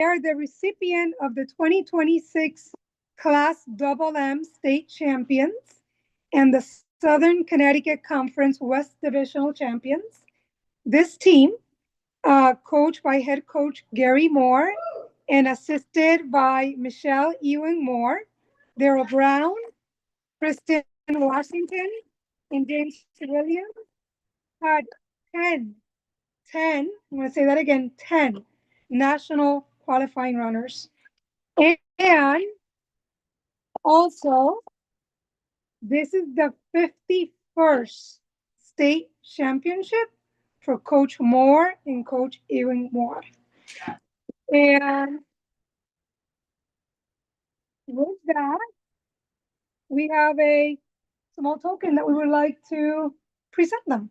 are the recipient of the 2026 Class M state champions and the Southern Connecticut Conference West Divisional champions. This team, coached by head coach Gary Moore and assisted by Michelle Ewing Moore, Daryl Brown, Kristen Washington, and James Williams, had 10, I'm going to say that again, 10 national qualifying runners. And also, this is the 51st state championship for Coach Moore and Coach Ewing Moore. And with that, we have a small token that we would like to present them.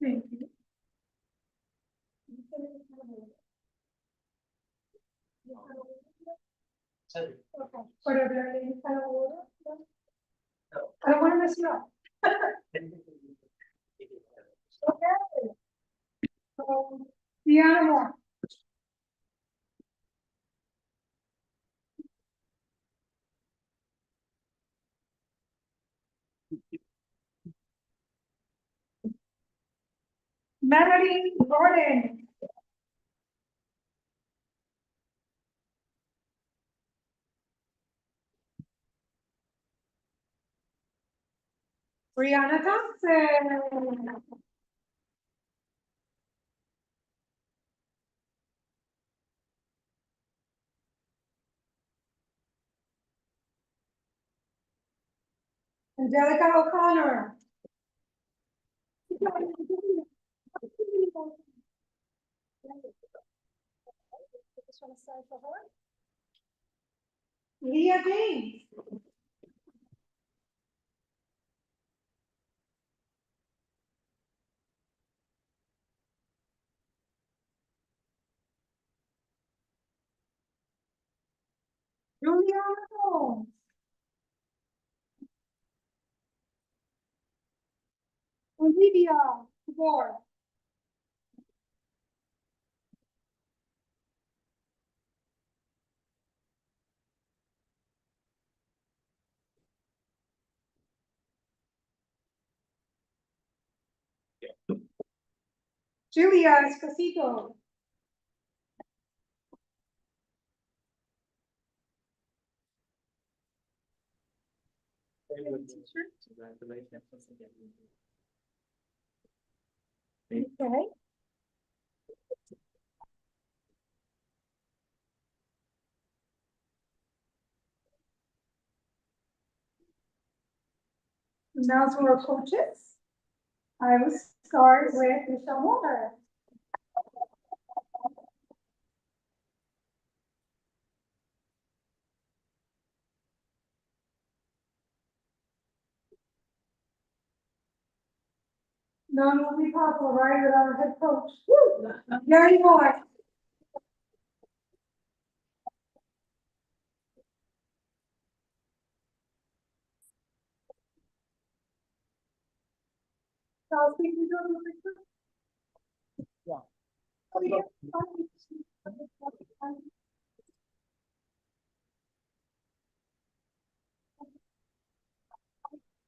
Thank you. Okay. Whatever it is, I don't want to mess you up. Okay. So, Deanna Moore. Melody Gordon. Brianna Thompson. Angelica O'Connor. Leah James. Julia Holmes. Olivia Ward. Julia Esposito. Okay. Now to our coaches. I will start with Michelle Moore. None will be possible, right, without our head coach. Woo! Gary Moore. So, can you do a picture? Yeah. Oh, yeah.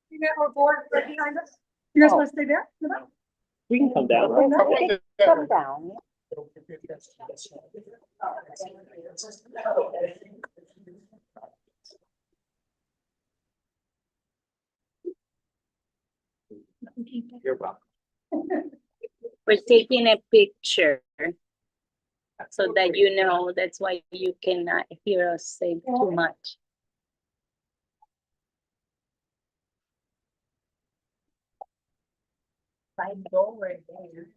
You get our board right behind us. You guys want to stay there? We can come down. Come down. You're welcome. We're taking a picture so that you know that's why you cannot hear us say too much. Right over there.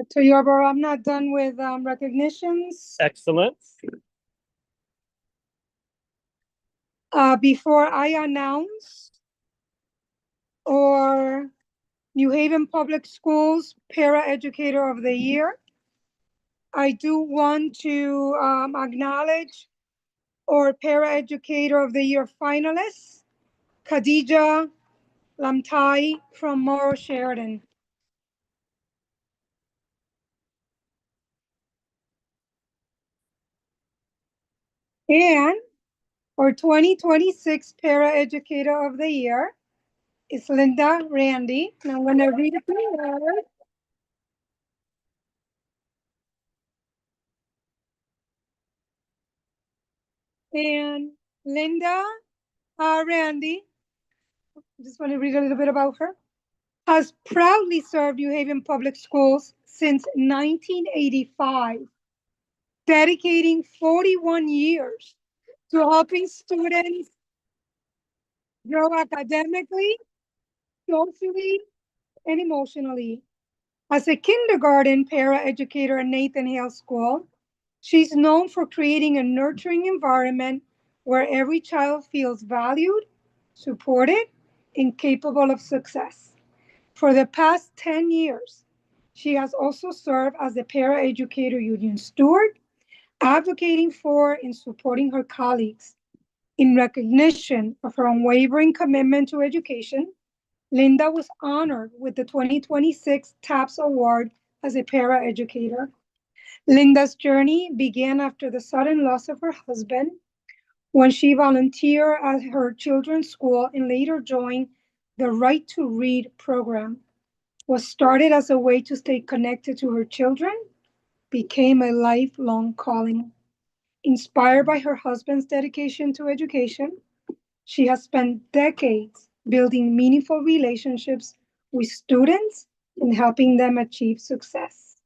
To Yarborough, I'm not done with recognitions. Excellent. Before I announce or New Haven Public Schools Para Educator of the Year, I do want to acknowledge our Para Educator of the Year finalists, Khadija Lamtai from Morrow Sheridan. And our 2026 Para Educator of the Year is Linda Randy. And I'm going to read it to you. And Linda Randy, I just want to read a little bit about her, has proudly served New Haven Public Schools since 1985, dedicating 41 years to helping students grow academically, socially, and emotionally. As a kindergarten para-educator at Nathan Hale School, she's known for creating a nurturing environment where every child feels valued, supported, and capable of success. For the past 10 years, she has also served as the Para-Educator Union Steward, advocating for and supporting her colleagues. In recognition of her unwavering commitment to education, Linda was honored with the 2026 TAPS Award as a para-educator. Linda's journey began after the sudden loss of her husband, when she volunteered at her children's school and later joined the Right to Read program. What started as a way to stay connected to her children became a lifelong calling. Inspired by her husband's dedication to education, she has spent decades building meaningful relationships with students and helping them achieve success.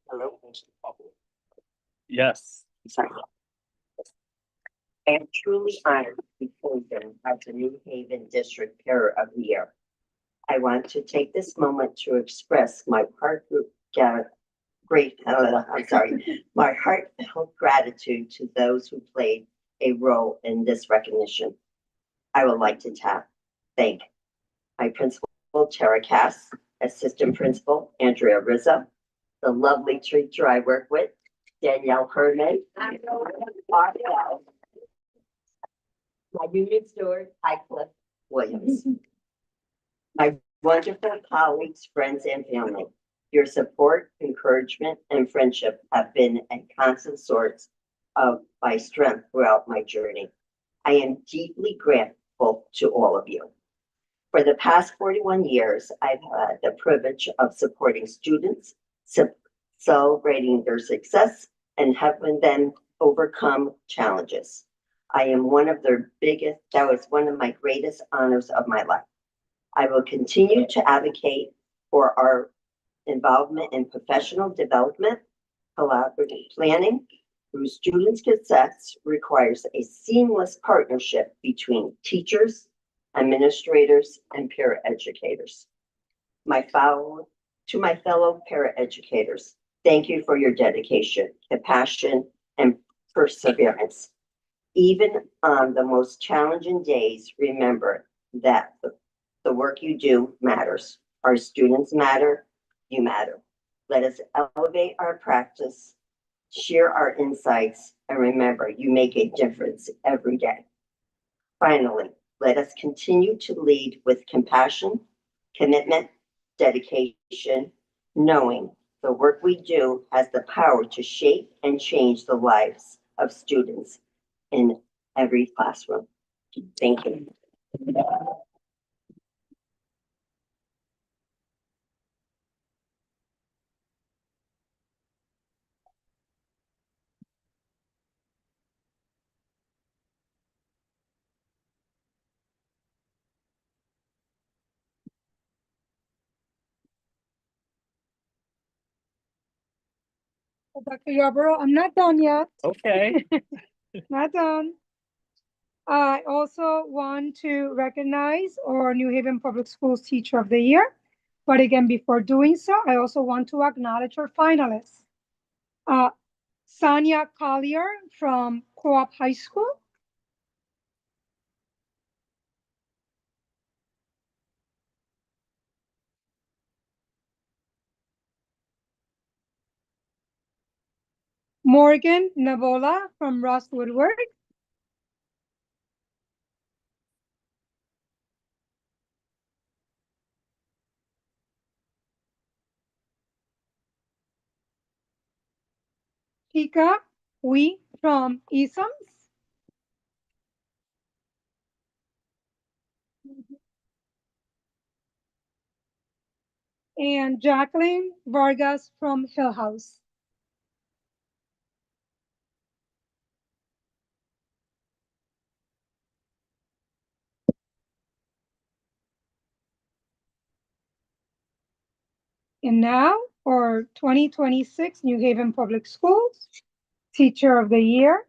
Hello? Yes. Sorry. I am truly honored to be chosen as the New Haven District Para of the Year. I want to take this moment to express my heartfelt gratitude to those who played a role in this recognition. I would like to thank my principal, Tara Cass, assistant principal, Andrea Rizzo, the lovely teacher I work with, Danielle Herman, my union steward, Cliff Williams. My wonderful colleagues, friends, and family, your support, encouragement, and friendship have been a constant source of my strength throughout my journey. I am deeply grateful to all of you. For the past 41 years, I've had the privilege of supporting students, celebrating their success, and helping them overcome challenges. That was one of my greatest honors of my life. I will continue to advocate for our involvement in professional development, collaborative planning, through student success requires a seamless partnership between teachers, administrators, and paraeducators. To my fellow paraeducators, thank you for your dedication, compassion, and perseverance. Even on the most challenging days, remember that the work you do matters. Our students matter, you matter. Let us elevate our practice, share our insights, and remember, you make a difference every day. Finally, let us continue to lead with compassion, commitment, dedication, knowing the work we do has the power to shape and change the lives of students in every classroom. Thank you. Dr. Yarborough, I'm not done yet. Okay. Not done. I also want to recognize our New Haven Public Schools Teacher of the Year. But again, before doing so, I also want to acknowledge our finalists. Sonia Collier from Co-op High School. Morgan Navola from Ross Woodward. Tika Wee from ESOMS. And Jacqueline Vargas from Hill House. And now for 2026 New Haven Public Schools Teacher of the Year,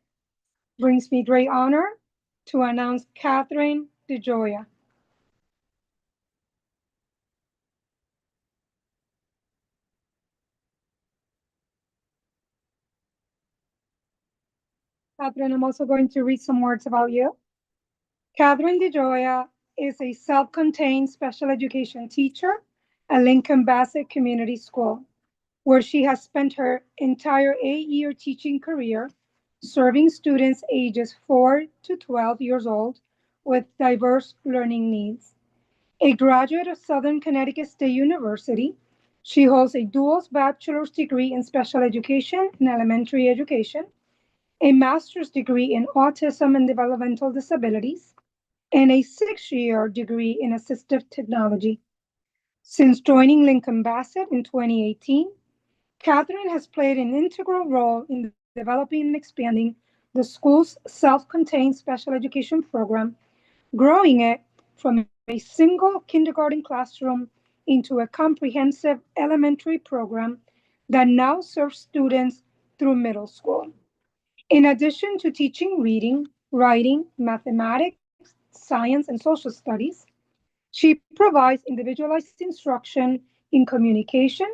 brings me great honor to announce Catherine DeGioia. Catherine, I'm also going to read some words about you. Catherine DeGioia is a self-contained special education teacher at Lincoln Bassett Community School, where she has spent her entire 8-year teaching career serving students ages 4 to 12 years old with diverse learning needs. A graduate of Southern Connecticut State University, she holds a dual bachelor's degree in special education and elementary education, a master's degree in autism and developmental disabilities, and a 6-year degree in assistive technology. Since joining Lincoln Bassett in 2018, Catherine has played an integral role in developing and expanding the school's self-contained special education program, growing it from a single kindergarten classroom into a comprehensive elementary program that now serves students through middle school. In addition to teaching reading, writing, mathematics, science, and social studies, she provides individualized instruction in communication,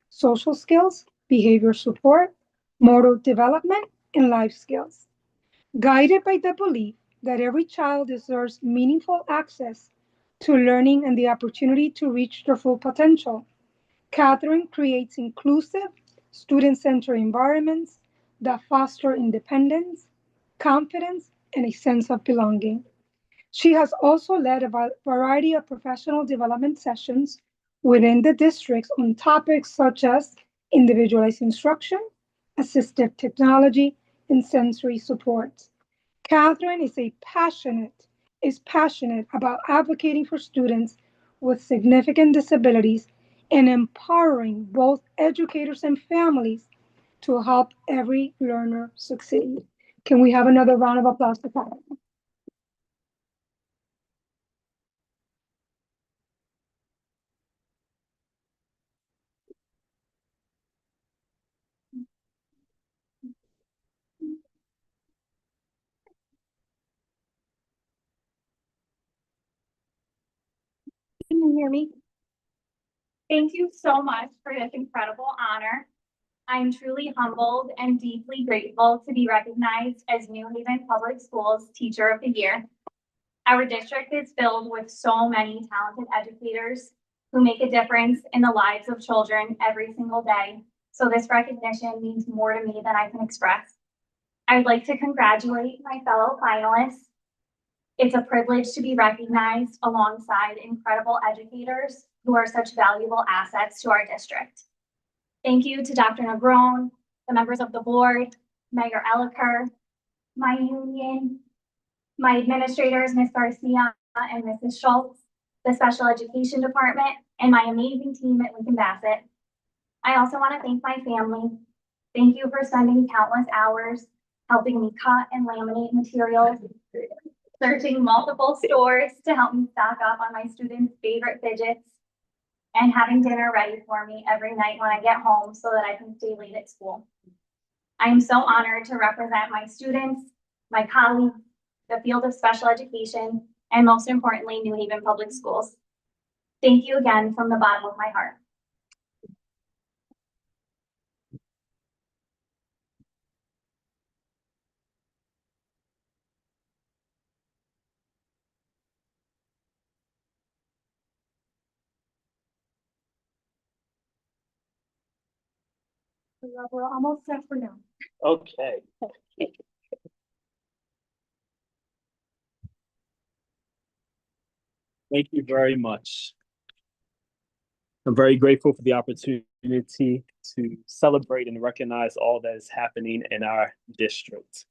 social skills, behavior support, motor development, and life skills. Guided by the belief that every child deserves meaningful access to learning and the opportunity to reach their full potential, Catherine creates inclusive, student-centered environments that foster independence, confidence, and a sense of belonging. She has also led a variety of professional development sessions within the districts on topics such as individualized instruction, assistive technology, and sensory support. Catherine is passionate about advocating for students with significant disabilities and empowering both educators and families to help every learner succeed. Can we have another round of applause for Catherine? Can you hear me? Thank you so much for this incredible honor. I'm truly humbled and deeply grateful to be recognized as New Haven Public Schools Teacher of the Year. Our district is filled with so many talented educators who make a difference in the lives of children every single day. So this recognition means more to me than I can express. I would like to congratulate my fellow finalists. It's a privilege to be recognized alongside incredible educators who are such valuable assets to our district. Thank you to Dr. Negron, the members of the board, Mayor Eliker, my union, my administrators, Ms. Garcia and Mrs. Schultz, the special education department, and my amazing team at Lincoln Bassett. I also want to thank my family. Thank you for spending countless hours helping me cut and laminate materials, searching multiple stores to help me stock up on my students' favorite fidgets, and having dinner ready for me every night when I get home so that I can stay late at school. I am so honored to represent my students, my colleagues, the field of special education, and most importantly, New Haven Public Schools. Thank you again from the bottom of my heart. We're almost set for now. Okay. Thank you very much. I'm very grateful for the opportunity to celebrate and recognize all that is happening in our district.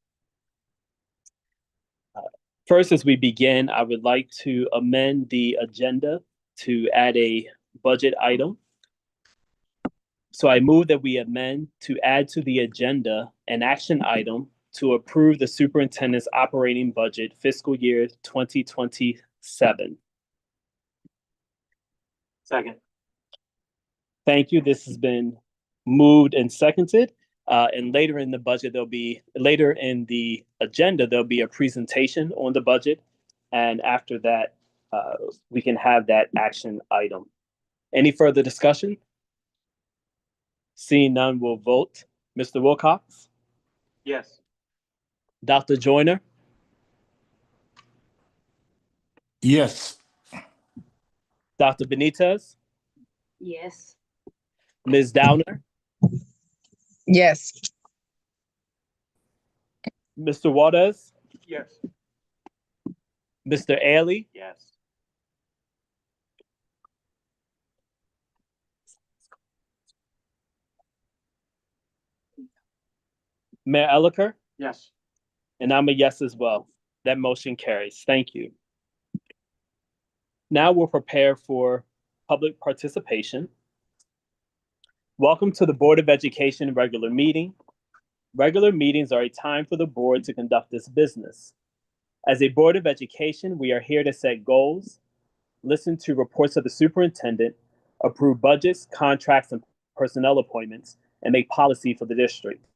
First, as we begin, I would like to amend the agenda to add a budget item. So I move that we amend to add to the agenda an action item to approve the superintendent's operating budget fiscal year 2027. Second. Thank you. This has been moved and seconded. And later in the budget, later in the agenda, there'll be a presentation on the budget. And after that, we can have that action item. Any further discussion? Seeing none, we'll vote. Mr. Wilcox? Yes. Dr. Joyner? Yes. Dr. Benitez? Yes. Ms. Downer? Yes. Mr. Waters? Yes. Mr. Ailey? Yes. Mayor Elicker? Yes. And I'm a yes as well. That motion carries. Thank you. Now we'll prepare for public participation. Welcome to the Board of Education regular meeting. Regular meetings are a time for the board to conduct its business. As a Board of Education, we are here to set goals, listen to reports of the superintendent, approve budgets, contracts, and personnel appointments, and make policy for the district.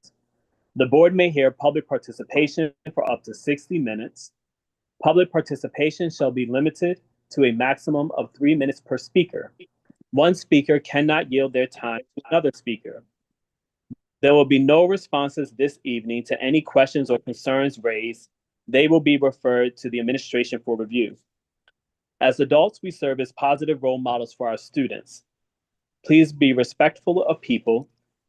The board may hear public participation for up to 60 minutes. Public participation shall be limited to a maximum of 3 minutes per speaker. One speaker cannot yield their time to another speaker. There will be no responses this evening to any questions or concerns raised. They will be referred to the administration for review. As adults, we serve as positive role models for our students. Please be respectful of people.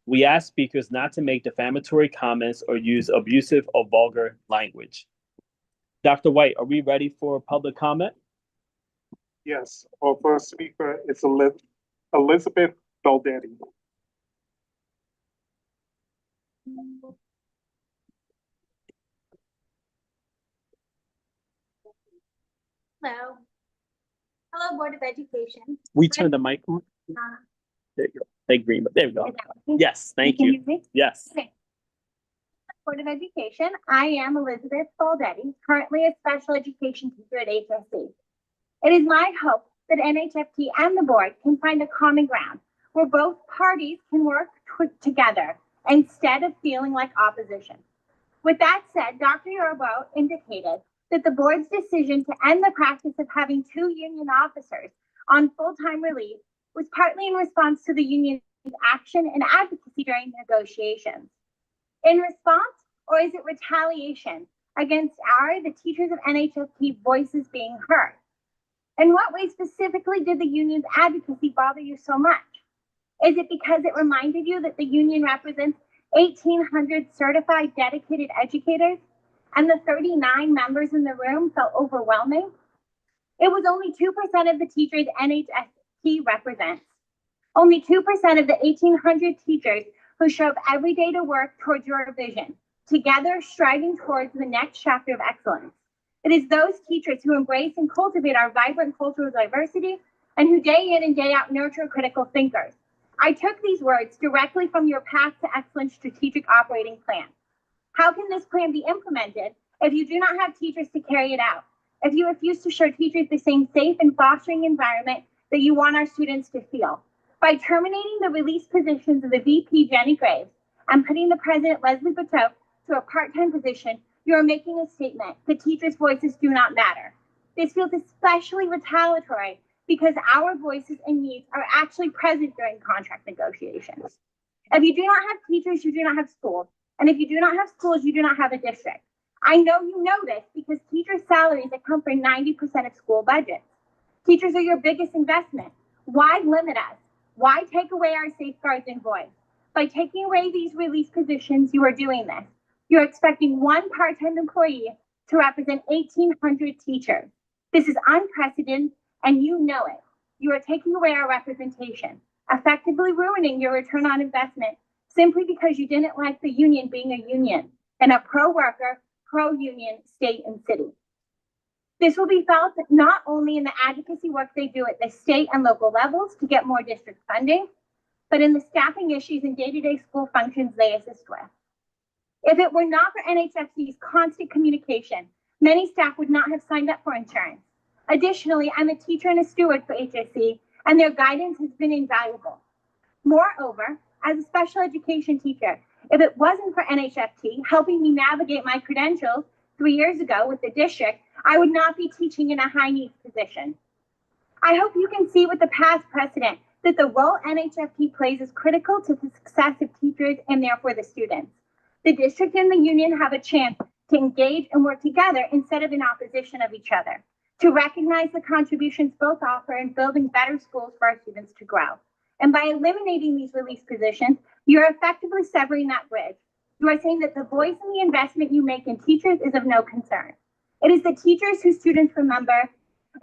We ask speakers not to make defamatory comments or use abusive or vulgar language. Dr. White, are we ready for public comment? Yes. Our first speaker is Elizabeth Baldetti. Hello. Hello, Board of Education. We turn the mic on. There you go. Thank green, but there we go. Yes, thank Can you. you hear me? Yes. Okay. Board of Education, I am Elizabeth Baldetti, currently a special education teacher at HSC. It is my hope that NHFT and the board can find a common ground where both parties can work together instead of feeling like opposition. With that said, Dr. Yorbo indicated that the board's decision to end the practice of having 2 union officers on full-time relief was partly in response to the union's action and advocacy during negotiations. In response, or is it retaliation against the teachers of NHSP voices being heard? In what way specifically did the union's advocacy bother you so much? Is it because it reminded you that the union represents 1,800 certified dedicated educators and the 39 members in the room felt overwhelming? It was only 2% of the teachers NHSP represents. Only 2% of the 1,800 teachers who show up every day to work towards your vision, together striving towards the next chapter of excellence. It is those teachers who embrace and cultivate our vibrant cultural diversity and who day in and day out nurture critical thinkers. I took these words directly from your Path to Excellence strategic operating plan. How can this plan be implemented if you do not have teachers to carry it out? If you refuse to show teachers the same safe and fostering environment that you want our students to feel? By terminating the released positions of the VP, Jenny Graves, and putting the President, Leslie Bateau, to a part-time position, you are making a statement that teachers' voices do not matter. This feels especially retaliatory because our voices and needs are actually present during contract negotiations. If you do not have teachers, you do not have schools. And if you do not have schools, you do not have a district. I know you know this because teachers' salaries account for 90% of school budgets. Teachers are your biggest investment. Why limit us? Why take away our safeguards and voice? By taking away these released positions, you are doing this. You're expecting one part-time employee to represent 1,800 teachers. This is unprecedented, and you know it. You are taking away our representation, effectively ruining your return on investment simply because you didn't like the union being a union and a pro-worker, pro-union state and city. This will be felt not only in the advocacy work they do at the state and local levels to get more district funding, but in the staffing issues and day-to-day school functions they assist with. If it were not for NHFC's constant communication, many staff would not have signed up for insurance. Additionally, I'm a teacher and a steward for HSC, and their guidance has been invaluable. Moreover, as a special education teacher, if it wasn't for NHFT helping me navigate my credentials 3 years ago with the district, I would not be teaching in a high needs position. I hope you can see with the past precedent that the role NHFT plays is critical to the success of teachers and therefore the students. The district and the union have a chance to engage and work together instead of in opposition of each other, to recognize the contributions both offer in building better schools for our students to grow. And by eliminating these released positions, you're effectively severing that bridge. You are saying that the voice and the investment you make in teachers is of no concern. It is the teachers who students remember.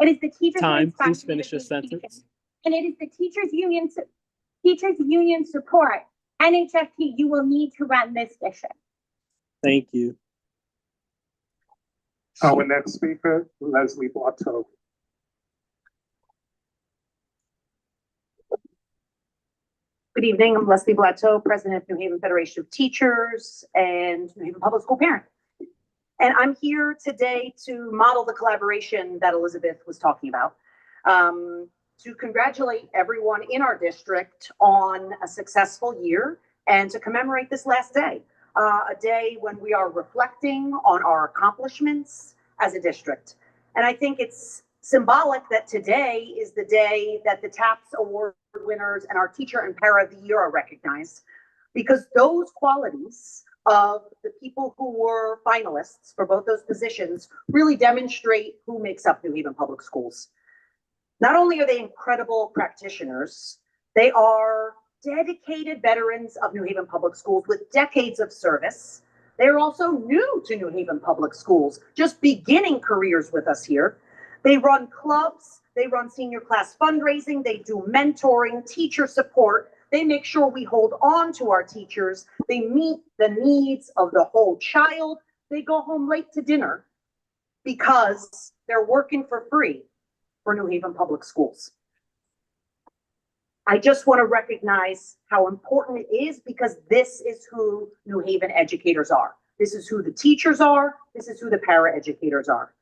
It is the teachers who Time, inspire please finish your education. sentence. And it is the teachers union support. NHFT, you will need to run this district. Thank you. Our next speaker, Leslie Bartow. Good evening. I'm Leslie Blateau, President of New Haven Federation of Teachers and New Haven Public School Parent. And I'm here today to model the collaboration that Elizabeth was talking about, to congratulate everyone in our district on a successful year and to commemorate this last day, a day when we are reflecting on our accomplishments as a district. And I think it's symbolic that today is the day that the TAPS Award winners and our Teacher and Para of the Year are recognized, because those qualities of the people who were finalists for both those positions really demonstrate who makes up New Haven Public Schools. Not only are they incredible practitioners, they are dedicated veterans of New Haven Public Schools with decades of service. They're also new to New Haven Public Schools, just beginning careers with us here. They run clubs, they run senior class fundraising, they do mentoring, teacher support. They make sure we hold on to our teachers. They meet the needs of the whole child. They go home late to dinner because they're working for free for New Haven Public Schools. I just want to recognize how important it is, because this is who New Haven educators are. This is who the teachers are. This is who the para educators are.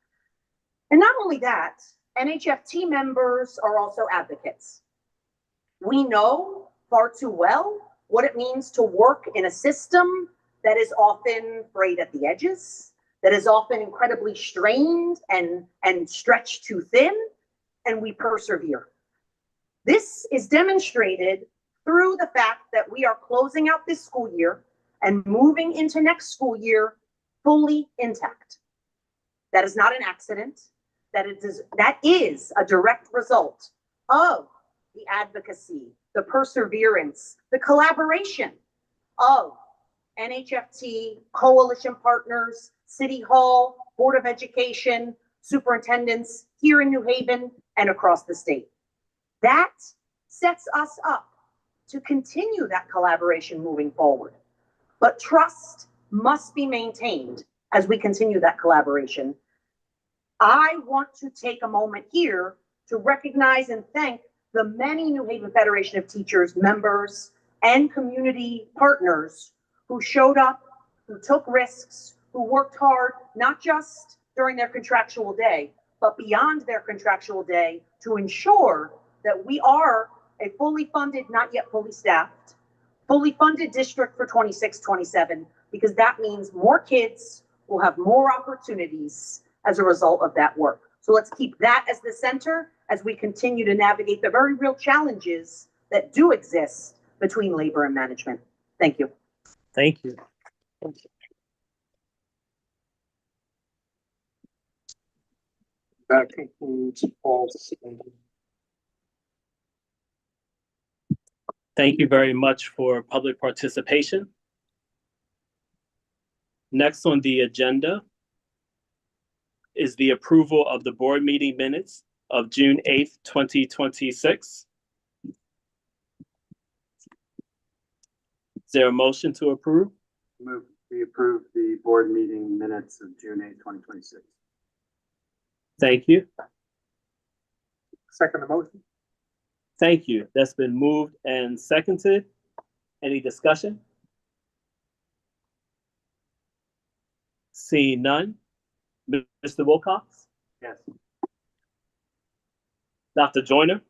And not only that, NHFT members are also advocates. We know far too well what it means to work in a system that is often frayed at the edges, that is often incredibly strained and stretched too thin, and we persevere. This is demonstrated through the fact that we are closing out this school year and moving into next school year fully intact. That is not an accident. That is a direct result of the advocacy, the perseverance, the collaboration of NHFT, coalition partners, City Hall, Board of Education, superintendents here in New Haven and across the state. That sets us up to continue that collaboration moving forward. But trust must be maintained as we continue that collaboration. I want to take a moment here to recognize and thank the many New Haven Federation of Teachers members and community partners who showed up, who took risks, who worked hard, not just during their contractual day, but beyond their contractual day to ensure that we are a fully funded, not yet fully staffed, fully funded district for 26-27, because that means more kids will have more opportunities as a result of that work. So let's keep that as the center as we continue to navigate the very real challenges that do exist between labor and management. Thank you. Thank you. That concludes all. Thank you very much for public participation. Next on the agenda is the approval of the board meeting minutes of June 8th, 2026. Is there a motion to approve? Move, we approve the board meeting minutes of June 8th, 2026. Thank you. Second the motion. Thank you. That's been moved and seconded. Any discussion? Seeing none. Mr. Wilcox? Yes. Dr. Joyner?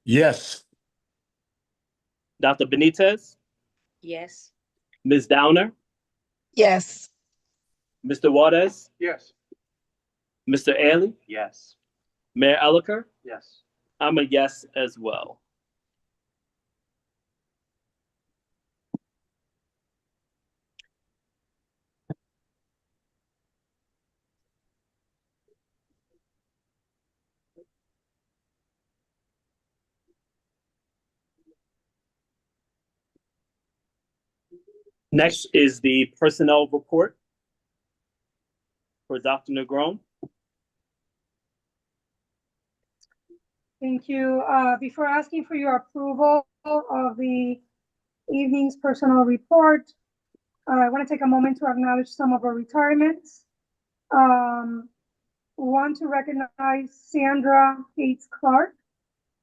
Yes. Dr. Benitez? Yes. Ms. Downer? Yes. Mr. Juarez? Yes. Mr. Ailey? Yes. Mayor Elicker? Yes. I'm a yes as well. Next is the personnel report for Dr. Negron. Thank you. Before asking for your approval of the evening's personal report, I want to take a moment to acknowledge some of our retirements. Want to recognize Sandra Gates Clark,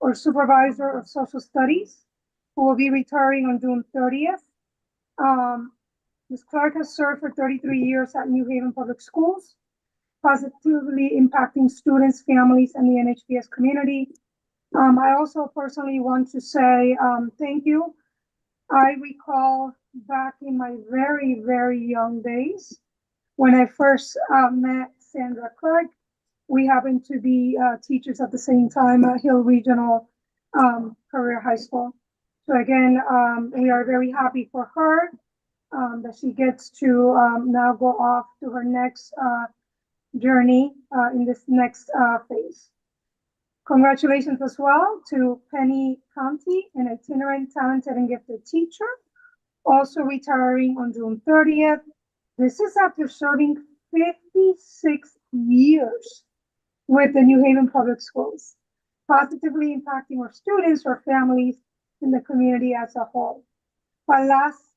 our Supervisor of Social Studies, who will be retiring on June 30th. Ms. Clark has served for 33 years at New Haven Public Schools, positively impacting students, families, and the NHPS community. I also personally want to say thank you. I recall back in my very, very young days, when I first met Sandra Clark, we happened to be teachers at the same time at Hill Regional Career High School. So again, we are very happy for her that she gets to now go off to her next journey in this next phase. Congratulations as well to Penny Conti, an itinerant, talented, and gifted teacher, also retiring on June 30th. This is after serving 56 years with the New Haven Public Schools, positively impacting our students, our families, and the community as a whole. But last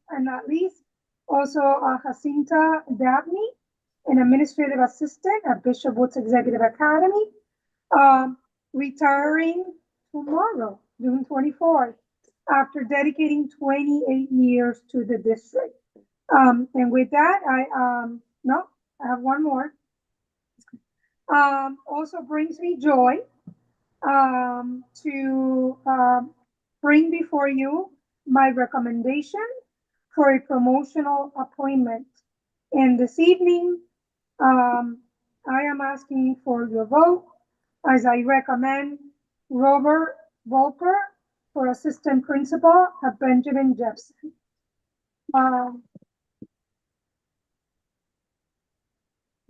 and not least, also Jacinta Dabney, an administrative assistant at Bishop Woods Executive Academy, retiring tomorrow, June 24th, after dedicating 28 years to the district. And with that, I have one more. Also brings me joy to bring before you my recommendation for a promotional appointment. And this evening, I am asking for your vote as I recommend Robert Volker for assistant principal at Benjamin Jeffson.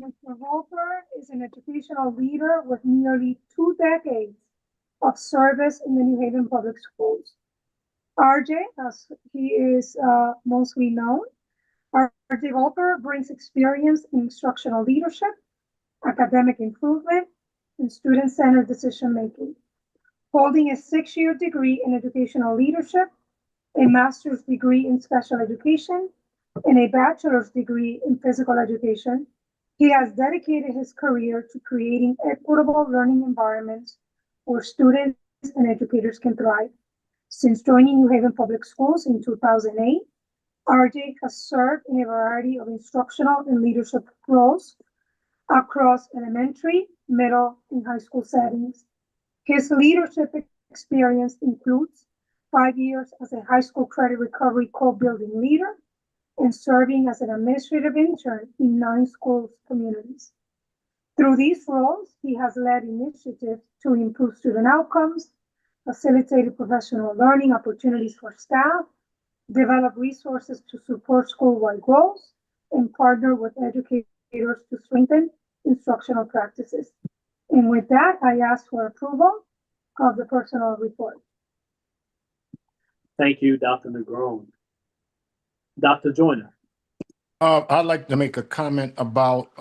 Mr. Volker is an educational leader with nearly 2 decades of service in the New Haven Public Schools. RJ, as he is mostly known, RJ Volker brings experience in instructional leadership, academic improvement, and student-centered decision-making, holding a 6-year degree in educational leadership, a master's degree in special education, and a bachelor's degree in physical education, he has dedicated his career to creating equitable learning environments where students and educators can thrive. Since joining New Haven Public Schools in 2008, RJ has served in a variety of instructional and leadership roles across elementary, middle, and high school settings. His leadership experience includes 5 years as a high school credit recovery co-building leader and serving as an administrative intern in 9 schools communities. Through these roles, he has led initiatives to improve student outcomes, facilitated professional learning opportunities for staff, developed resources to support school-wide goals, and partnered with educators to strengthen instructional practices. And with that, I ask for approval of the personnel report. Thank you, Dr. Negron. Dr. Joyner. I'd like to make a comment about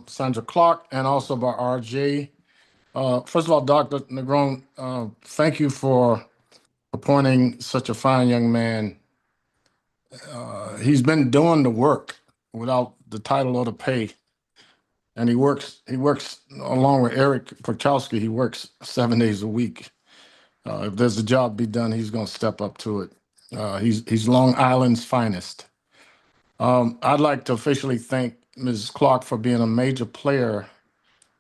Sandra Clark and also about RJ. First of all, Dr. Negron, thank you for appointing such a fine young man. He's been doing the work without the title or the pay. And he works along with Eric Perchowski, he works 7 days a week. If there's a job to be done, he's going to step up to it. He's Long Island's finest. I'd like to officially thank Ms. Clark for being a major player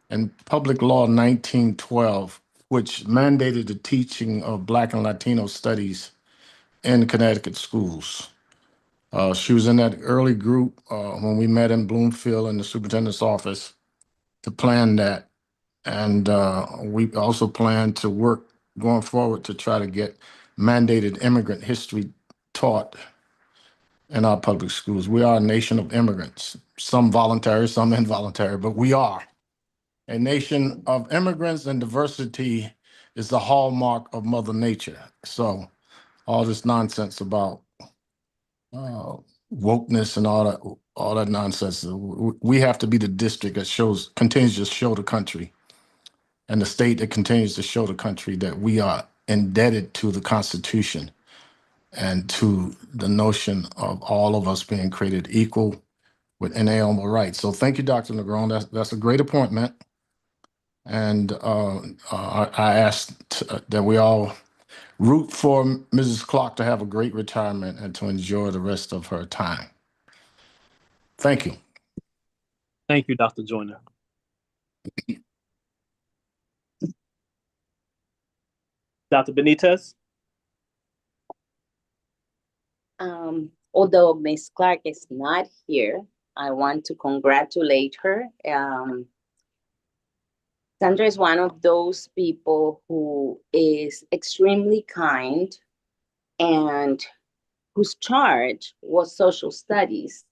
in Public Law 1912, which mandated the teaching of Black and Latino studies in Connecticut schools. She was in that early group when we met in Bloomfield in the superintendent's office to plan that. And we also plan to work going forward to try to get mandated immigrant history taught in our public schools. We are a nation of immigrants, some voluntary, some involuntary, but we are. A nation of immigrants, and diversity is the hallmark of Mother Nature. So all this nonsense about wokeness and all that nonsense, we have to be the district that continues to show the country, and the state that continues to show the country that we are indebted to the Constitution and to the notion of all of us being created equal with inalienable rights. So thank you, Dr. Negron. That's a great appointment. And I ask that we all root for Mrs. Clark to have a great retirement and to enjoy the rest of her time. Thank you. Thank you, Dr. Joyner. Dr. Benitez. Although Ms. Clark is not here, I want to congratulate her. Sandra is one of those people who is extremely kind and whose charge was social studies,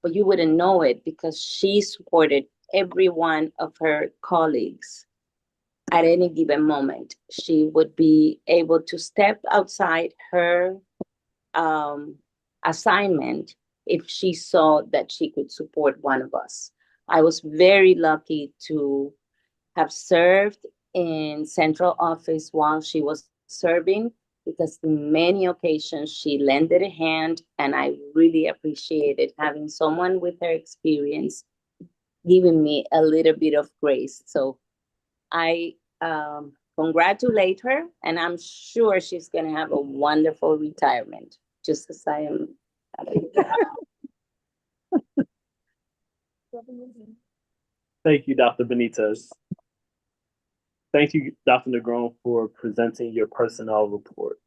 but you wouldn't know it because she supported every one of her colleagues at any given moment. She would be able to step outside her assignment if she saw that she could support one of us. I was very lucky to have served in central office while she was serving, because in many occasions she lended a hand, and I really appreciated having someone with her experience giving me a little bit of grace. So I congratulate her, and I'm sure she's going to have a wonderful retirement, just as I am. Thank you, Dr. Benitez. Thank you, Dr. Negron, for presenting your personnel report.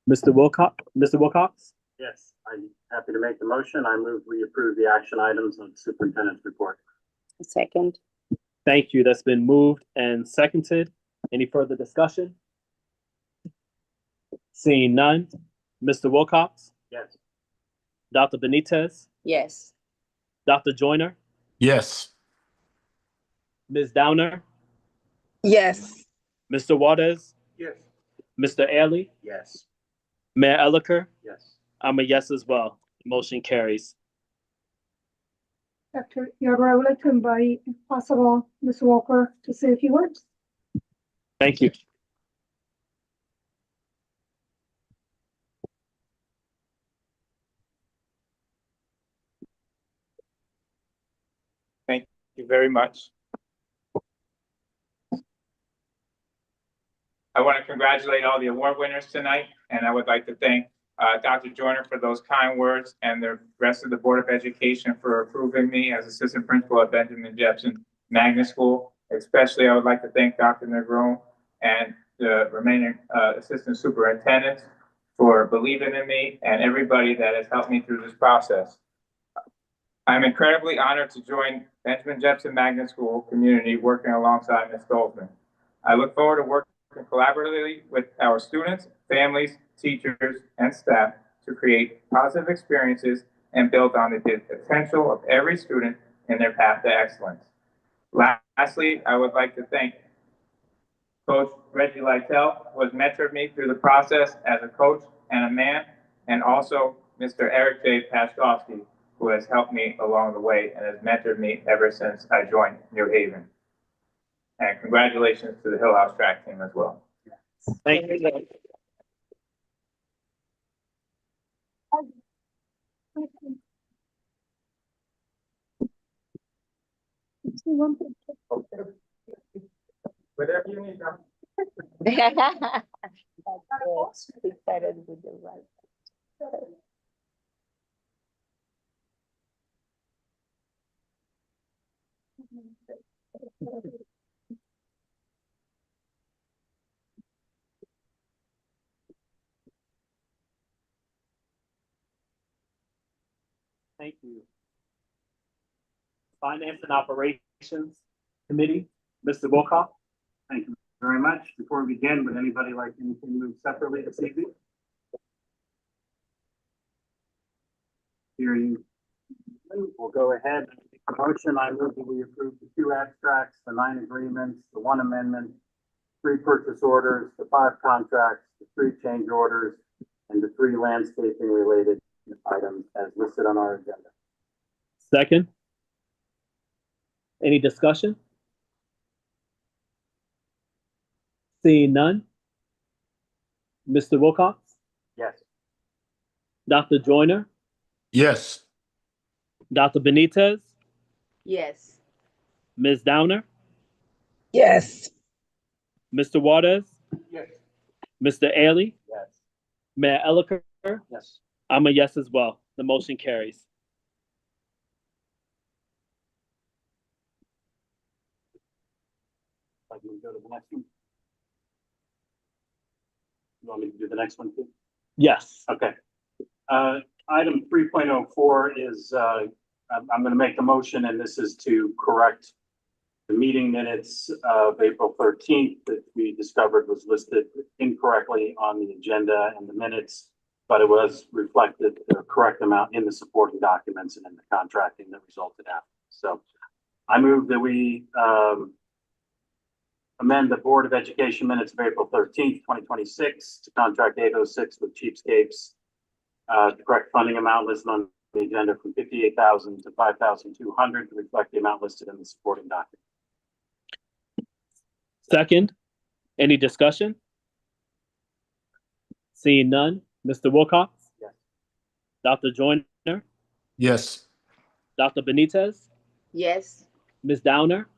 Mr. Wilcox? Yes, I'm happy to make the motion. I move we approve the action items of the superintendent's report. A second. Thank you. That's been moved and seconded. Any further discussion? Seeing none. Mr. Wilcox? Yes. Dr. Benitez? Yes. Dr. Joyner? Yes. Ms. Downer? Yes. Mr. Waters? Yes. Mr. Ailey? Yes. Mayor Elicker? Yes. I'm a yes as well. Motion carries. Dr. Yarborough, I would like to invite, if possible, Ms. Walker to say a few words. Thank you. you very much. I want to congratulate all the award winners tonight, and I would like to thank Dr. Joyner for those kind words and the rest of the Board of Education for approving me as assistant principal at Benjamin Jepson Magnet School. Especially, I would like to thank Dr. Negron and the remaining assistant superintendents for believing in me and everybody that has helped me through this process. I'm incredibly honored to join Benjamin Jepson Magnet School community working alongside Ms. Stolzman. I look forward to working collaboratively with our students, families, teachers, and staff to create positive experiences and build on the potential of every student in their path to excellence. Lastly, I would like to thank Coach Reggie Lytle, who has mentored me through the process as a coach and a man, and also Mr. Eric J. Pashkovsky, who has helped me along the way and has mentored me ever since I joined New Haven. And congratulations to the Hill House track team as well. Thank you. Whatever you need, Dr. Excited with the right. Thank you. Finance and Operations Committee, Mr. Wilcox. Thank you very much. Before we begin, would anybody like anything moved separately this evening? Hearing, we'll go ahead. Motion, I move that we approve the 2 abstracts, the 9 agreements, the 1 amendment, 3 purchase orders, the 5 contracts, the 3 change orders, and the 3 landscaping related items as listed on our agenda. Second. Any discussion? Seeing none. Mr. Wilcox, Yes. Dr. Joyner, Yes. Dr. Benitez, Yes. Ms. Downer, Yes. Mr. Waters, Yes. Mr. Ailes, Yes. Mayor Elicker. Yes. I'm a yes as well. The motion carries. I can go to the next one. You want me to do the next one too? Yes. Okay. Item 3.04 is, I'm going to make the motion, and this is to correct the meeting minutes of April 13th that we discovered was listed incorrectly on the agenda and the minutes, but it was reflected the correct amount in the supporting documents and in the contracting that resulted after. So I move that we amend the Board of Education minutes of April 13th, 2026 to contract 806 with Cheapscapes to correct funding amount listed on the agenda from 58,000 to 5,200 to reflect the amount listed in the supporting document. Second. Any discussion? Seeing none. Mr. Wilcox, Yes. Dr. Joyner, Yes. Dr. Benitez, Yes. Ms. Downer,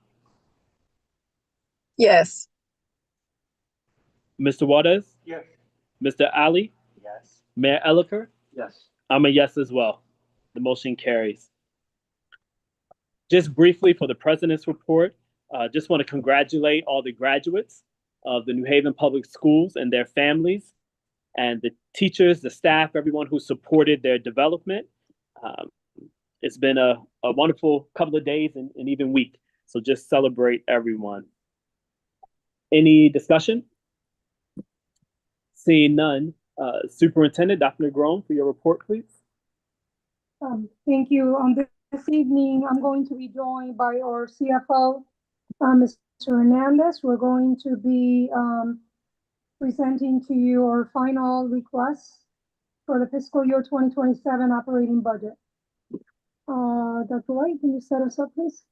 Yes. Mr. Waters, Yes. Mr. Ali, Yes. Mayor Elicker. Yes. I'm a yes as well. The motion carries. Just briefly for the president's report, just want to congratulate all the graduates of the New Haven Public Schools and their families, and the teachers, the staff, everyone who supported their development. It's been a wonderful couple of days and even week. So just celebrate everyone. Any discussion? Seeing none. Superintendent Dr. Negron, for your report, please. Thank you. This evening, I'm going to be joined by our CFO, Mr. Hernandez. We're going to be presenting to you our final requests for the fiscal year 2027 operating budget. Dr. White, can you set us up, please?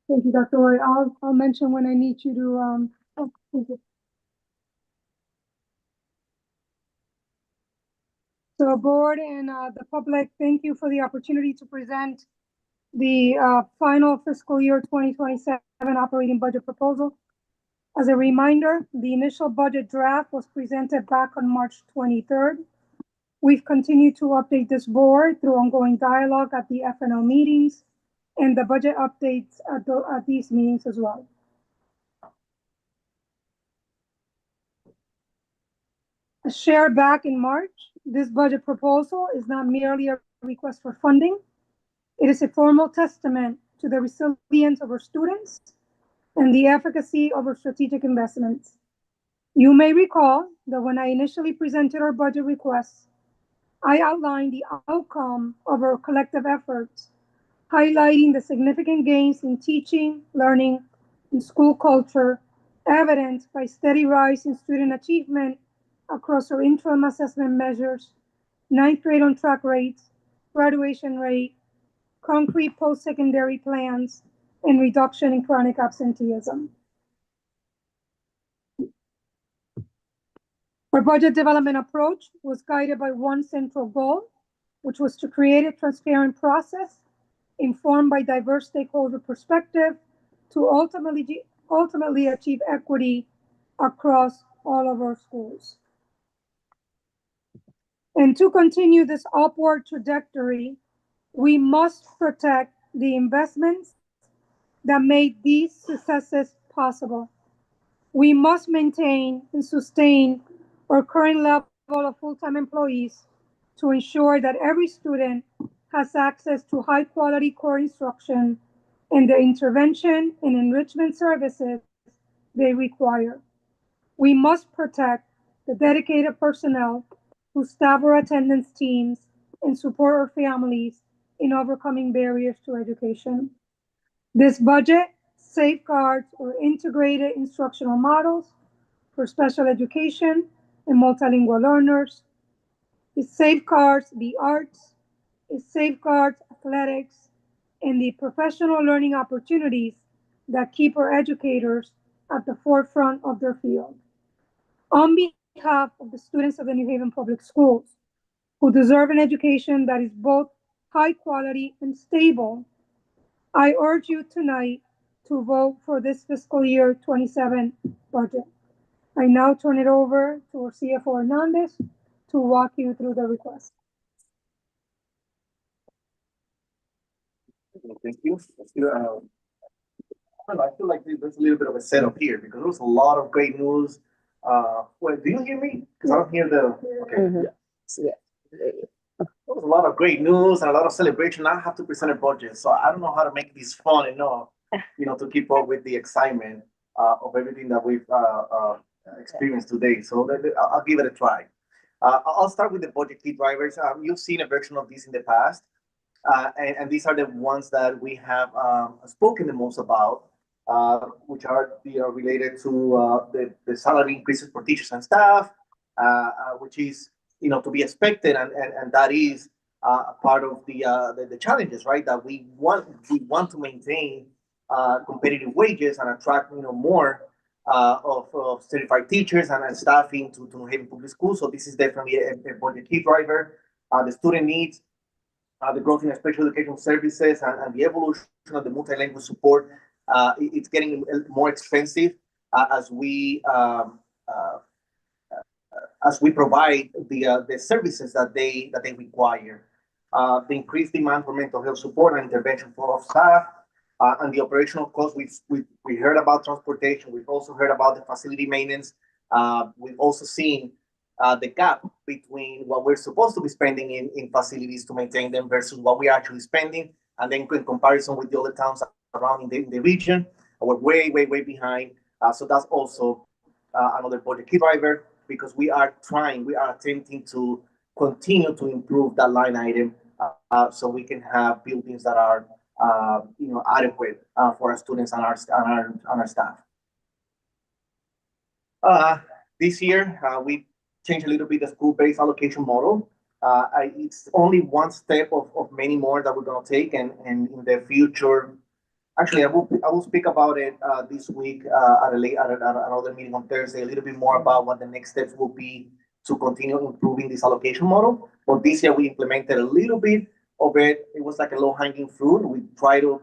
Thank you, Dr. White. I'll mention when I need you to, oh, thank you. So board and the public, thank you for the opportunity to present the final fiscal year 2027 operating budget proposal. As a reminder, the initial budget draft was presented back on March 23rd. We've continued to update this board through ongoing dialogue at the FNL meetings and the budget updates at these meetings as well. As shared back in March, this budget proposal is not merely a request for funding. It is a formal testament to the resilience of our students and the efficacy of our strategic investments. You may recall that when I initially presented our budget requests, I outlined the outcome of our collective efforts, highlighting the significant gains in teaching, learning, and school culture, evidenced by steady rise in student achievement across our interim assessment measures, ninth grade on track rates, graduation rate, concrete post-secondary plans, and reduction in chronic absenteeism. Our budget development approach was guided by one central goal, which was to create a transparent process informed by diverse stakeholder perspective to ultimately achieve equity across all of our schools. And to continue this upward trajectory, we must protect the investments that made these successes possible. We must maintain and sustain our current level of full-time employees to ensure that every student has access to high-quality core instruction and the intervention and enrichment services they require. We must protect the dedicated personnel who staff our attendance teams and support our families in overcoming barriers to education. This budget safeguards our integrated instructional models for special education and multilingual learners. It safeguards the arts, it safeguards athletics, and the professional learning opportunities that keep our educators at the forefront of their field. On behalf of the students of the New Haven Public Schools, who deserve an education that is both high quality and stable, I urge you tonight to vote for this fiscal year 27 budget. I now turn it over to our CFO Hernandez to walk you through the request. Thank you. I feel like there's a little bit of a setup here because there was a lot of great news. Wait, do you hear me? Because I don't hear the. Okay. Mhm. Yeah. There was a lot of great news and a lot of celebration. I have to present a budget, so I don't know how to make this fun enough, to keep up with the excitement of everything that we've experienced today. So I'll give it a try. I'll start with the budget key drivers. You've seen a version of this in the past, and these are the ones that we have spoken the most about, which are related to the salary increases for teachers and staff, which is to be expected, and that is a part of the challenges, right? That we want to maintain competitive wages and attract more of certified teachers and staffing to New Haven Public Schools. So this is definitely a budget key driver. The student needs, the growth in special education services, and the evolution of the multilingual support. It's getting more expensive as we provide the services that they require. The increased demand for mental health support and intervention for staff, and the operational costs. We heard about transportation. We've also heard about the facility maintenance. We've also seen the gap between what we're supposed to be spending in facilities to maintain them versus what we're actually spending. And then in comparison with the other towns around in the region, we're way behind. So that's also another budget key driver, because we are attempting to continue to improve that line item so we can have buildings that are adequate for our students and our staff. This year, we changed a little bit the school-based allocation model. It's only one step of many more that we're going to take, and in the future, actually, I will speak about it this week at another meeting on Thursday, a little bit more about what the next steps will be to continue improving this allocation model. But this year we implemented a little bit of it. It was like a low-hanging fruit. We try to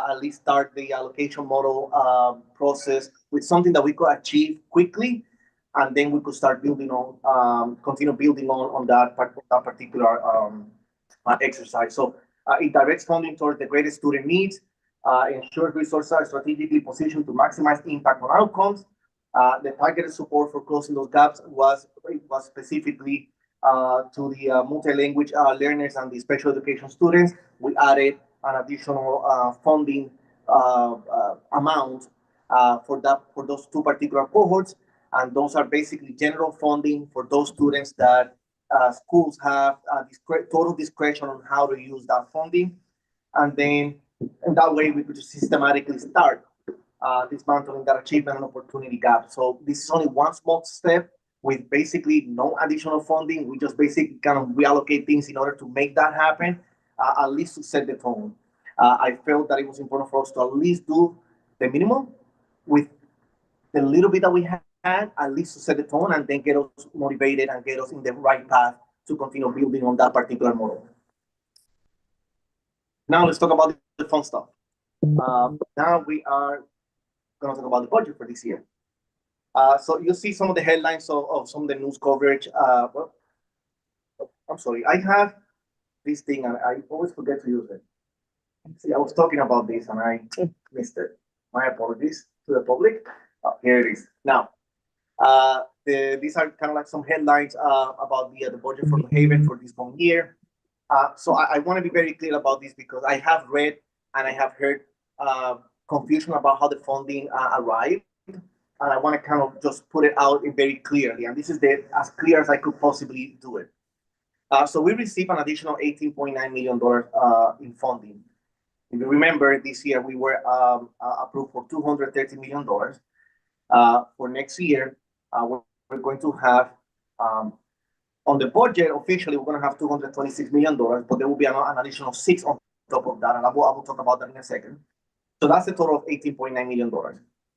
at least start the allocation model process with something that we could achieve quickly, and then we could start building on, continue building on that particular exercise. So it directs funding towards the greatest student needs, ensures resources are strategically positioned to maximize impact on outcomes. The targeted support for closing those gaps was specifically to the multi-language learners and the special education students. We added an additional funding amount for those two particular cohorts, and those are basically general funding for those students that schools have total discretion on how to use that funding, and then in that way we could just systematically start dismantling that achievement and opportunity gap. So this is only one small step with basically no additional funding. We just basically kind of reallocate things in order to make that happen, at least to set the tone. I felt that it was important for us to at least do the minimum with the little bit that we had, at least to set the tone and then get us motivated and get us in the right path to continue building on that particular model. Now let's talk about the fun stuff. Now we are going to talk about the budget for this year. So you'll see some of the headlines of some of the news coverage. Well, I'm sorry, I have this thing and I always forget to use it. See, I was talking about this and I missed it. My apologies to the public. Here it is. Now, these are kind of like some headlines about the budget for New Haven for this coming year. So I want to be very clear about this because I have read and I have heard confusion about how the funding arrived. And I want to kind of just put it out very clearly. And this is as clear as I could possibly do it. So we received an additional $18.9 million in funding. If you remember, this year we were approved for $230 million. For next year, we're going to have, on the budget, officially, we're going to have $226 million, but there will be an additional $6 on top of that, and I will talk about that in a second. So that's a total of $18.9 million.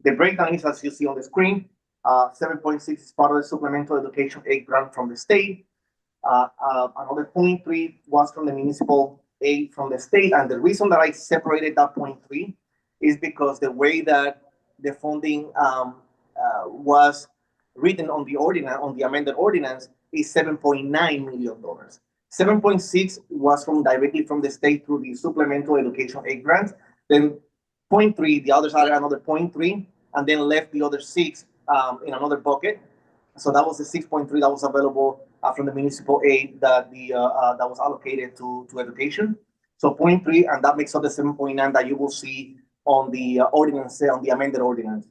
The breakdown is, as you see on the screen, 7.6 is part of the Supplemental Education Aid grant from the state. Another 0.3 was from the municipal aid from the state. And the reason that I separated that 0.3 is because the way that the funding was written on the ordinance, on the amended ordinance, is $7.9 million. 7.6 was directly from the state through the Supplemental Education Aid grant. Then 0.3, the others added another 0.3, and then left the other 6 in another bucket. So that was the 6.3 that was available from the municipal aid that that was allocated to education. So 0.3, and that makes up the 7.9 that you will see on the ordinance, on the amended ordinance.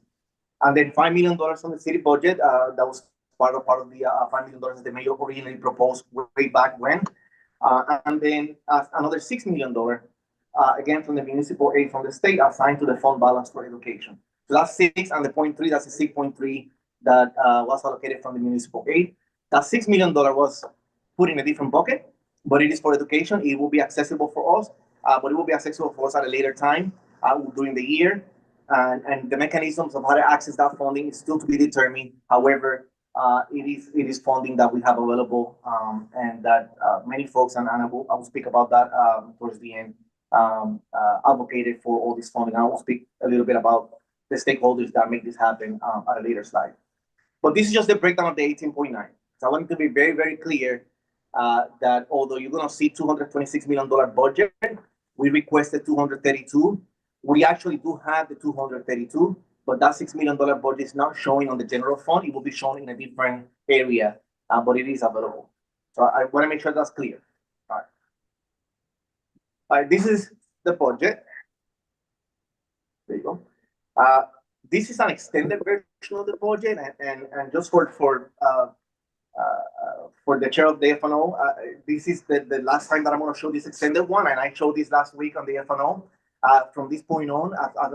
And then $5 million from the city budget, that was part of the $5 million that the mayor originally proposed way back when. And then another $6 million, again from the municipal aid from the state, assigned to the fund balance for education. So that's 6, and the 0.3, that's the 6.3 that was allocated from the municipal aid. That $6 million was put in a different bucket, but it is for education. It will be accessible for us, but it will be accessible for us at a later time during the year. And the mechanisms of how to access that funding is still to be determined. However, it is funding that we have available, and that many folks, and I will speak about that towards the end, advocated for all this funding. I will speak a little bit about the stakeholders that make this happen at a later slide. But this is just the breakdown of the 18.9. So I want to be very, very clear that although you're going to see $226 million budget, we requested 232. We actually do have the 232, but that $6 million budget is not showing on the general fund. It will be shown in a different area, but it is available. So I want to make sure that's clear. All right, this is the budget. There you go. This is an extended version of the budget, and just for the chair of the FNO, this is the last time that I'm going to show this extended one, and I showed this last week on the FNO. From this point on,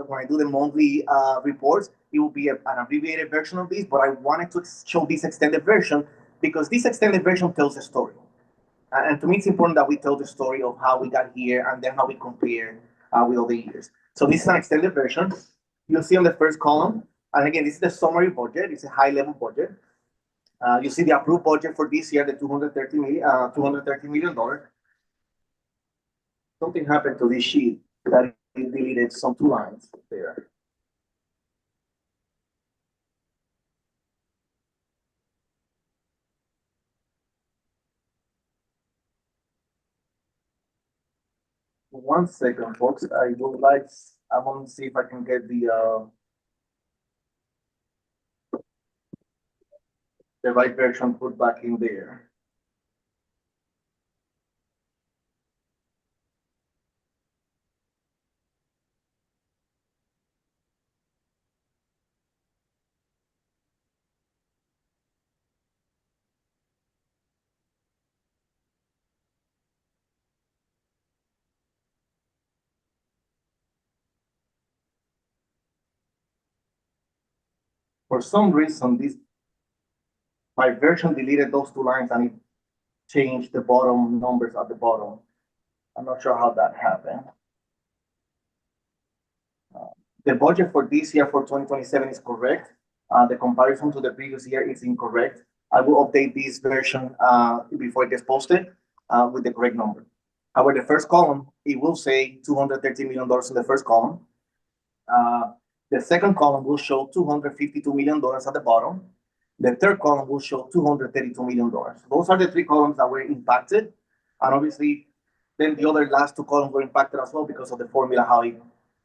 when I do the monthly reports, it will be an abbreviated version of this, but I wanted to show this extended version because this extended version tells a story. And to me, it's important that we tell the story of how we got here and then how we compare with other years. So this is an extended version. You'll see on the first column, and again, this is the summary budget. It's a high-level budget. You see the approved budget for this year, the $230 million. Something happened to this sheet that it deleted some 2 lines there. One second, folks. I want to see if I can get the right version put back in there. For some reason, my version deleted those 2 lines and it changed the bottom numbers at the bottom. I'm not sure how that happened. The budget for this year for 2027 is correct. The comparison to the previous year is incorrect. I will update this version before it gets posted with the correct number. However, the first column, it will say $230 million in the first column. The second column will show $252 million at the bottom. The third column will show $232 million. Those are the 3 columns that were impacted. And obviously, then the other last 2 columns were impacted as well because of the formula, how it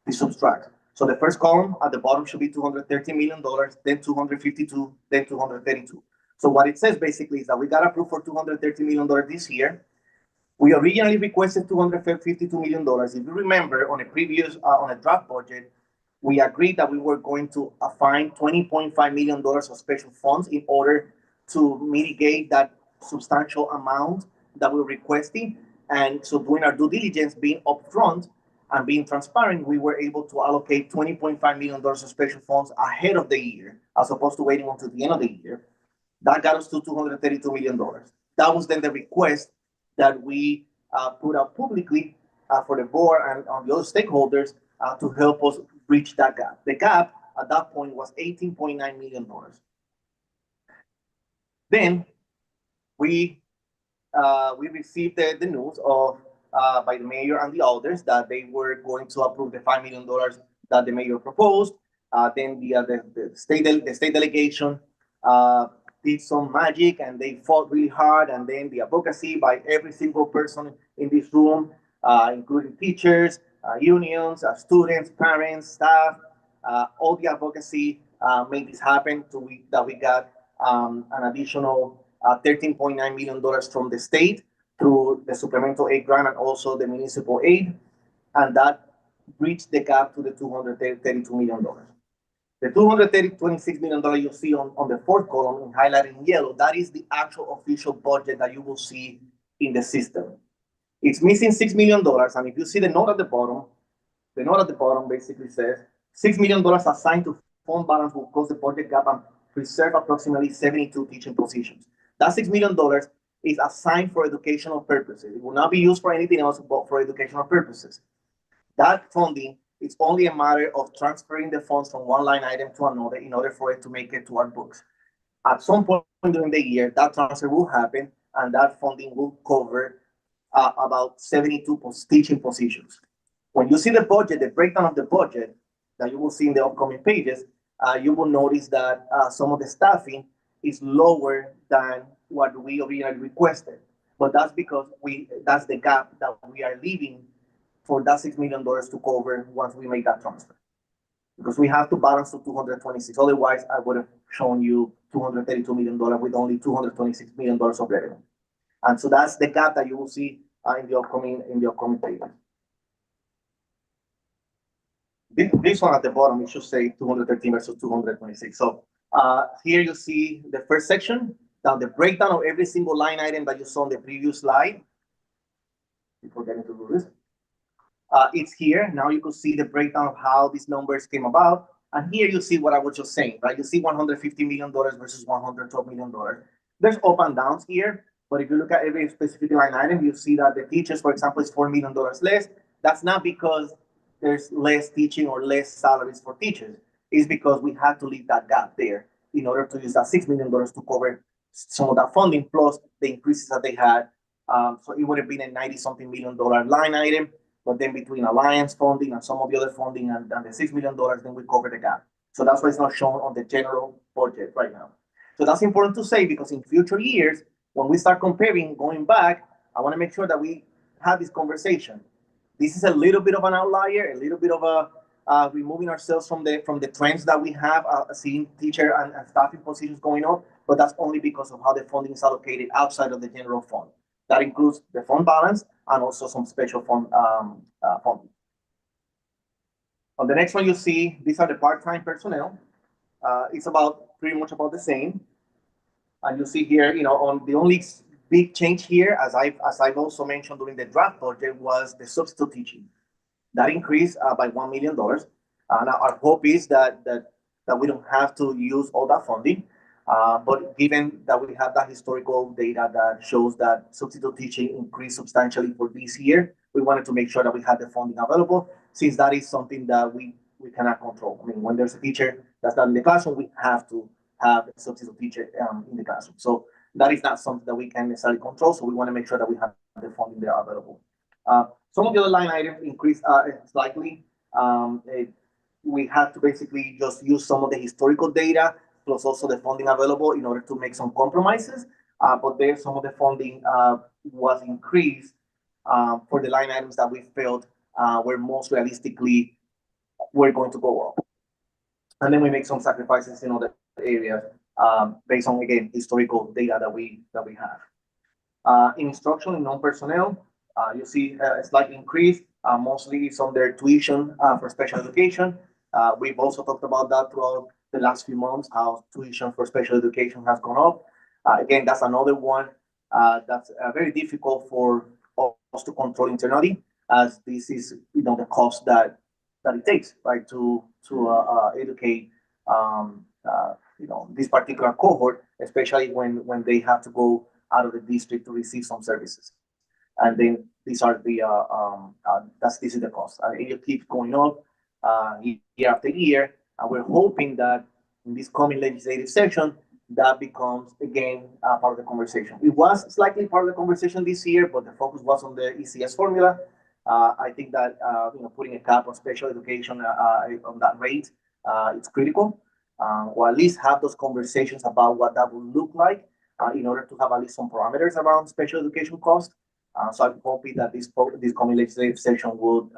subtracts. So the first column at the bottom should be $230 million, then 252, then 232. So what it says basically is that we got approved for $230 million this year. We originally requested $252 million. If you remember, on a previous, on a draft budget, we agreed that we were going to find $20.5 million of special funds in order to mitigate that substantial amount that we're requesting. And so doing our due diligence, being upfront and being transparent, we were able to allocate $20.5 million of special funds ahead of the year, as opposed to waiting until the end of the year. That got us to $232 million. That was then the request that we put out publicly for the board and on the other stakeholders to help us reach that gap. The gap at that point was $18.9 million. Then we received the news of by the mayor and the others that they were going to approve the $5 million that the mayor proposed. Then the state delegation did some magic and they fought really hard. And then the advocacy by every single person in this room, including teachers, unions, students, parents, staff, all the advocacy made this happen that we got an additional $13.9 million from the state through the supplemental aid grant and also the municipal aid. And that reached the gap to the $232 million. The $226 million you see on the 4th column highlighted in yellow, that is the actual official budget that you will see in the system. It's missing $6 million. And if you see the note at the bottom basically says $6 million assigned to fund balance will close the budget gap and preserve approximately 72 teaching positions. That $6 million is assigned for educational purposes. It will not be used for anything else but for educational purposes. That funding, it's only a matter of transferring the funds from one line item to another in order for it to make it to our books. At some point during the year, that transfer will happen and that funding will cover about 72 teaching positions. When you see the budget, the breakdown of the budget that you will see in the upcoming pages, you will notice that some of the staffing is lower than what we originally requested. But that's because that's the gap that we are leaving for that $6 million to cover once we make that transfer. Because we have to balance to 226. Otherwise, I would have shown you $232 million with only $226 million of revenue. And so that's the gap that you will see in the upcoming pages. This one at the bottom, it should say 213 versus 226. So here you see the first section, now the breakdown of every single line item that you saw on the previous slide. Before getting to do this. It's here. Now you can see the breakdown of how these numbers came about. And here you see what I was just saying, right? You see $150 million versus $112 million. There's up and downs here, but if you look at every specific line item, you see that the teachers, for example, is $4 million less. That's not because there's less teaching or less salaries for teachers. It's because we had to leave that gap there in order to use that $6 million to cover some of that funding plus the increases that they had. So it would have been a $90-something million line item, but then between Alliance funding and some of the other funding and the $6 million, then we cover the gap. So that's why it's not shown on the general budget right now. So that's important to say because in future years, when we start comparing, going back, I want to make sure that we have this conversation. This is a little bit of an outlier, a little bit of a removing ourselves from the trends that we have, seeing teacher and staffing positions going up, but that's only because of how the funding is allocated outside of the general fund. That includes the fund balance and also some special fund funding. On the next one, you see these are the part-time personnel. It's pretty much about the same. And you see here, on the only big change here, as I've also mentioned during the draft budget, was the substitute teaching. That increased by $1 million. And our hope is that we don't have to use all that funding. But given that we have that historical data that shows that substitute teaching increased substantially for this year, we wanted to make sure that we had the funding available, since that is something that we cannot control. I mean, when there's a teacher that's not in the classroom, we have to have a substitute teacher in the classroom. So that is not something that we can necessarily control. So we want to make sure that we have the funding there available. Some of the other line items increased slightly. We had to basically just use some of the historical data plus also the funding available in order to make some compromises. But there, some of the funding was increased for the line items that we felt were most realistically were going to go up. And then we make some sacrifices in other areas based on, again, historical data that we have. In instruction and non-personnel, you see a slight increase, mostly it's on their tuition for special education. We've also talked about that throughout the last few months, how tuition for special education has gone up. Again, that's another one that's very difficult for us to control internally, as this is, the cost that it takes, right, to educate, this particular cohort, especially when they have to go out of the district to receive some services. And then these are this is the cost. It keeps going up year after year, and we're hoping that in this coming legislative session, that becomes again part of the conversation. It was slightly part of the conversation this year, but the focus was on the ECS formula. I think that putting a cap on special education on that rate, it's critical, or at least have those conversations about what that would look like in order to have at least some parameters around special education cost. So I'm hoping that this coming legislative session would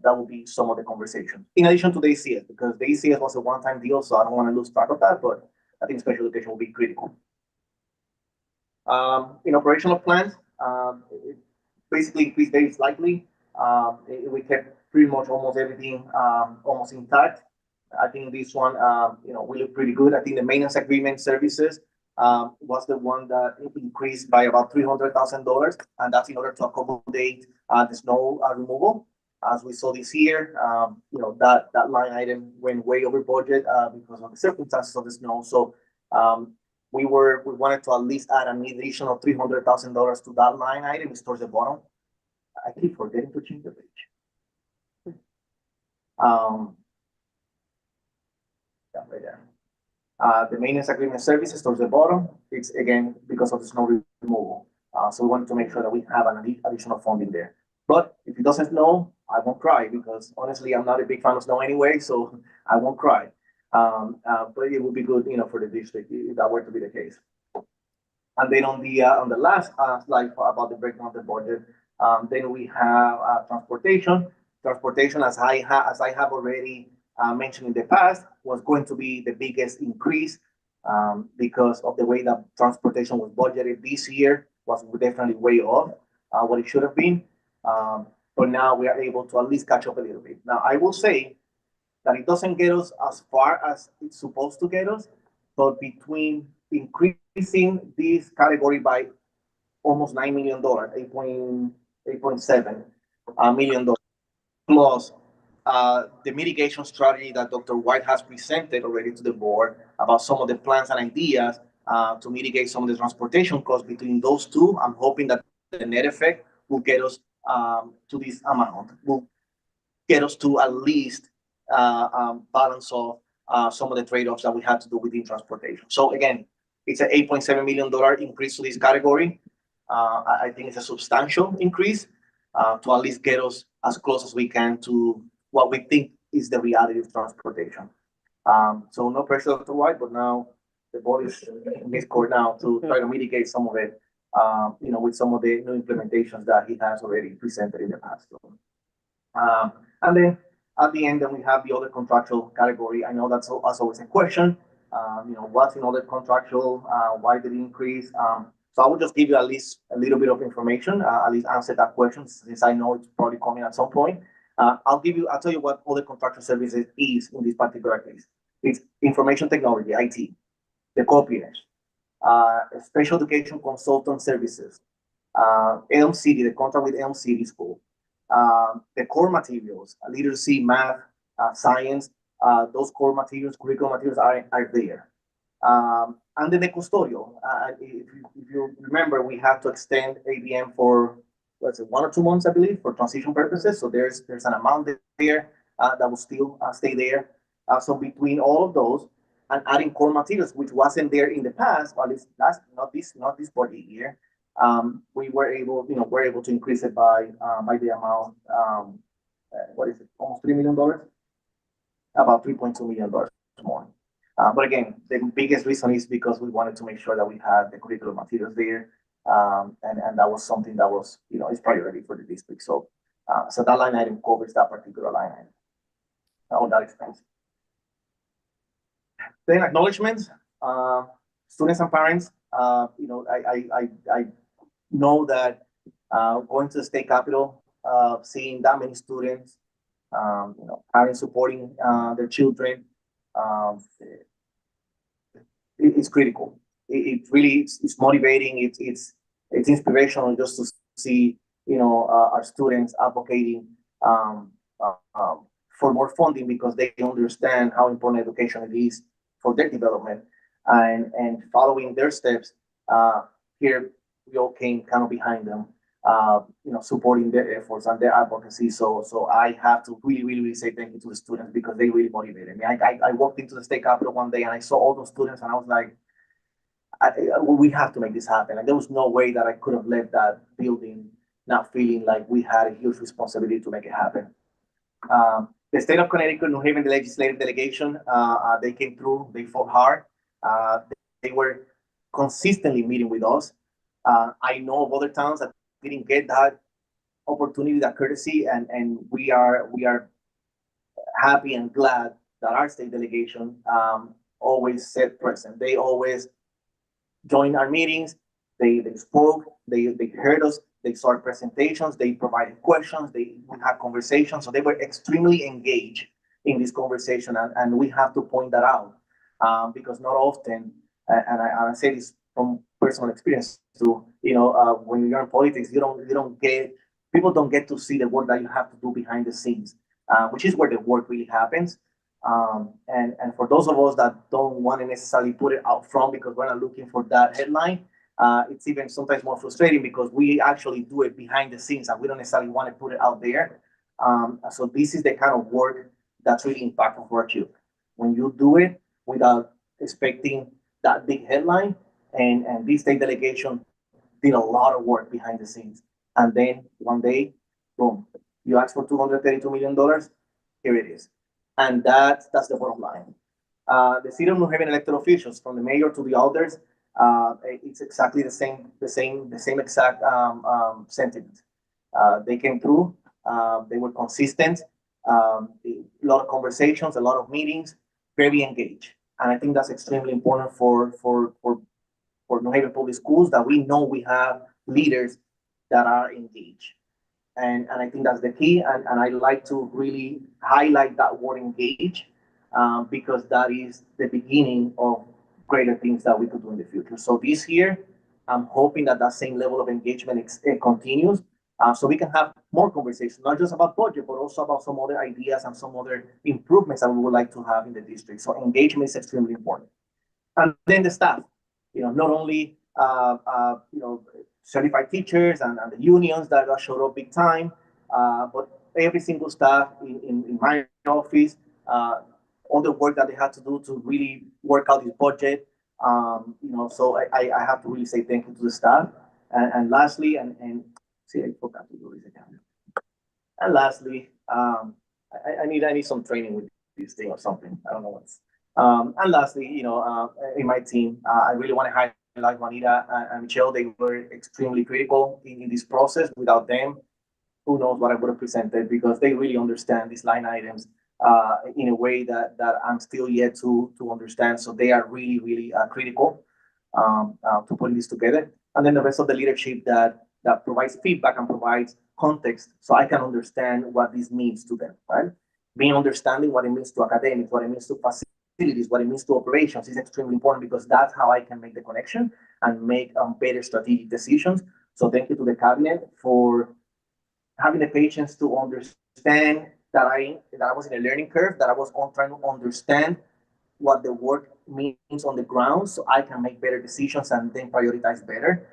that will be some of the conversation. In addition to the ECS, because the ECS was a one-time deal, so I don't want to lose track of that, but I think special education will be critical. In operational plans, it basically increased very slightly. We kept pretty much almost everything almost intact. I think this one, we look pretty good. I think the maintenance agreement services was the one that increased by about $300,000, and that's in order to accommodate the snow removal. As we saw this year, that line item went way over budget because of the circumstances of the snow. So we wanted to at least add an additional $300,000 to that line item. It's towards the bottom. I keep forgetting to change the page. Right there. The maintenance agreement services towards the bottom, it's again because of the snow removal. So we wanted to make sure that we have an additional funding there. But if it doesn't snow, I won't cry, because honestly, I'm not a big fan of snow anyway, so I won't cry. But it would be good, for the district if that were to be the case. And then on the last slide about the breakdown of the budget, then we have transportation. Transportation, as I have already mentioned in the past, was going to be the biggest increase because of the way that transportation was budgeted this year was definitely way off what it should have been. But now we are able to at least catch up a little bit. Now, I will say that it doesn't get us as far as it's supposed to get us, but between increasing this category by almost $9 million, $8.7 million, plus the mitigation strategy that Dr. White has presented already to the board about some of the plans and ideas to mitigate some of the transportation costs. Between those two, I'm hoping that the net effect will get us to this amount, will get us to at least balance off some of the trade-offs that we have to do within transportation. So again, It's an $8.7 million increase to this category. I think it's a substantial increase to at least get us as close as we can to what we think is the reality of transportation. So no pressure to White, but now the ball is in his court now to try to mitigate some of it, with some of the new implementations that he has already presented in the past. And then at the end, then we have the other contractual category. I know that's always a question. What's in other contractual? Why did it increase? So I will just give you at least a little bit of information, at least answer that question, since I know it's probably coming at some point. I'll tell you what other contractual services is in this particular case. It's information technology, IT, the copiers, special education consultant services, Elm City, the contract with Elm City School, the core materials, literacy, math, science, those core materials, curriculum materials are there. And then the custodial. If you remember, we have to extend ABM for 1 or 2 months, I believe, for transition purposes. So there's an amount there that will still stay there. So between all of those and adding core materials, which wasn't there in the past, or at least not this budget year, we were able to increase it by the amount. Almost $3 million, about $3.2 million more. But again, the biggest reason is because we wanted to make sure that we had the curriculum materials there, and that was something that was, is priority for the district. So that line item covers that particular line item, all that expense. Then acknowledgements, students and parents. I know that going to the state capitol, seeing that many students, parents supporting their children. It's critical. It really it's motivating. It's inspirational just to see our students advocating for more funding, because they understand how important education it is for their development, and following their steps. Here we all came kind of behind them, supporting their efforts and their advocacy. So I have to really say thank you to the students, because they really motivated me. I walked into the state capitol one day and I saw all those students and I was like, we have to make this happen. Like, there was no way that I could have left that building not feeling like we had a huge responsibility to make it happen. The state of Connecticut, New Haven, the legislative delegation, they came through, they fought hard. They were consistently meeting with us. I know of other towns that didn't get that opportunity, that courtesy, and we are happy and glad that our state delegation always said present. They always joined our meetings. They spoke. They heard us. They saw our presentations. They provided questions. We had conversations. So they were extremely engaged in this conversation, and we have to point that out, because not often, and I say this from personal experience too, when you're in politics, people don't get to see the work that you have to do behind the scenes, which is where the work really happens. And for those of us that don't want to necessarily put it out front because we're not looking for that headline, it's even sometimes more frustrating because we actually do it behind the scenes and we don't necessarily want to put it out there. So this is the kind of work that's really impactful for you. When you do it without expecting that big headline, and this state delegation did a lot of work behind the scenes. And then one day, boom, you ask for $232 million, here it is. And that's the bottom line. The city of New Haven elected officials, from the mayor to the others, it's exactly the same exact sentiment. They came through, they were consistent, a lot of conversations, a lot of meetings, very engaged. And I think that's extremely important for New Haven Public Schools, that we know we have leaders that are engaged. And I think that's the key. And I like to really highlight that word engage, because that is the beginning of greater things that we could do in the future. So this year, I'm hoping that same level of engagement continues, so we can have more conversations, not just about budget, but also about some other ideas and some other improvements that we would like to have in the district. So engagement is extremely important. And then the staff, not only, certified teachers and the unions that showed up big time, but every single staff in my office, all the work that they had to do to really work out this budget, So I have to really say thank you to the staff. And lastly, and see, I forgot to do this again. And lastly, I need some training with this thing or something. I don't know what's. And lastly, in my team, I really want to highlight Juanita and Michelle. They were extremely critical in this process. Without them, who knows what I would have presented, because they really understand these line items in a way that I'm still yet to understand. So they are really, really critical to putting this together. And then the rest of the leadership that provides feedback and provides context, so I can understand what this means to them, right? Being understanding what it means to academics, what it means to facilities, what it means to operations is extremely important, because that's how I can make the connection and make better strategic decisions. So thank you to the cabinet for having the patience to understand that I was in a learning curve, that I was trying to understand what the work means on the ground, so I can make better decisions and then prioritize better.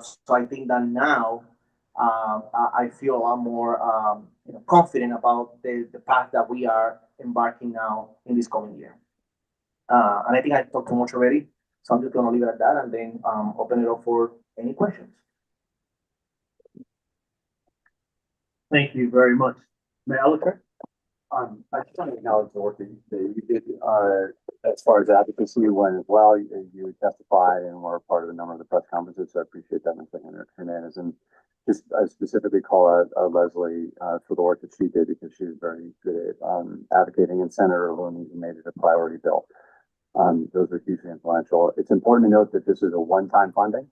So I think that now I feel a lot more confident about the path that we are embarking now in this coming year. And I think I talked too much already, so I'm just going to leave it at that and then open it up for any questions. Thank you very much. Mayor Elicker? I just want to acknowledge the work that you did, as far as advocacy went as well. You testified and were a part of a number of the press conferences, so I appreciate that, Ms. Hernandez. And just I specifically call out Leslie for the work that she did, because she was very good at advocating, and Senator Looney made it a priority bill. Those are hugely influential. It's important to note that this is a one-time funding,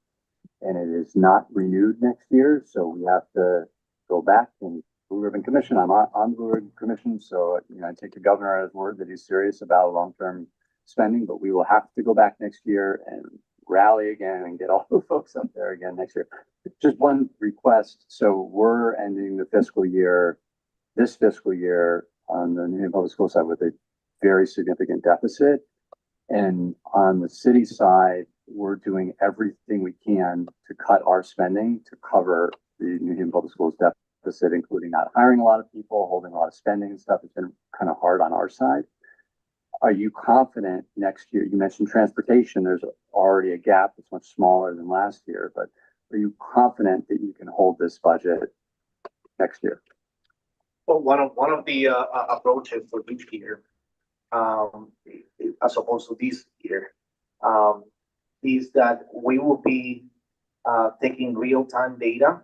and it is not renewed next year, so we have to go back and Blue Ribbon Commission. I'm on Blue Ribbon Commission, so I take the governor at his word that he's serious about long-term spending. But we will have to go back next year and rally again and get all the folks up there again next year. Just one request: so we're ending the this fiscal year on the New Haven Public School side with a very significant deficit, and on the city side, we're doing everything we can to cut our spending to cover the New Haven Public Schools deficit, including not hiring a lot of people, holding a lot of spending and stuff. It's been kind of hard on our side. Are you confident next year? You mentioned transportation. There's already a gap that's much smaller than last year, but are you confident that you can hold this budget next year? Well, one of the approaches for each year, as opposed to this year, is that we will be taking real-time data,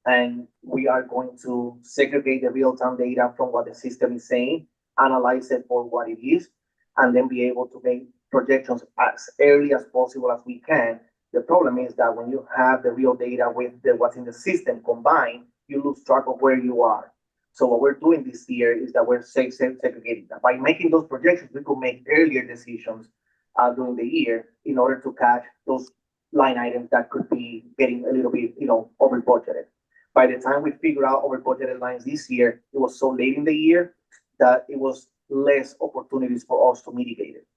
and we are going to segregate the real-time data from what the system is saying, analyze it for what it is, and then be able to make projections as early as possible as we can. The problem is that when you have the real data with what's in the system combined, you lose track of where you are. So what we're doing this year is that we're segregating that. By making those projections, we could make earlier decisions during the year in order to catch those line items that could be getting a little bit, over budgeted. By the time we figure out over budgeted lines this year, it was so late in the year that it was less opportunities for us to mitigate it.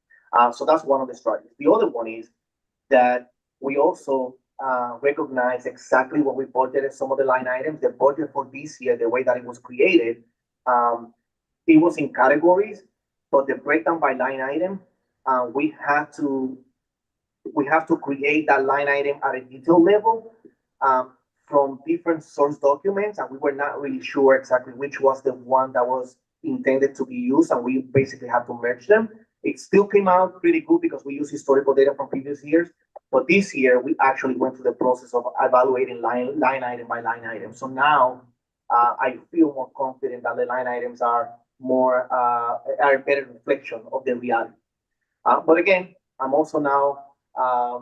So that's one of the strategies. The other one is that we also recognize exactly what we budgeted, some of the line items. The budget for this year, the way that it was created, it was in categories, but the breakdown by line item, we have to create that line item at a detail level from different source documents, and we were not really sure exactly which was the one that was intended to be used, and we basically had to merge them. It still came out pretty good because we used historical data from previous years, but this year we actually went through the process of evaluating line item by line item. So now I feel more confident that the line items are a better reflection of the reality. But again, I'm also now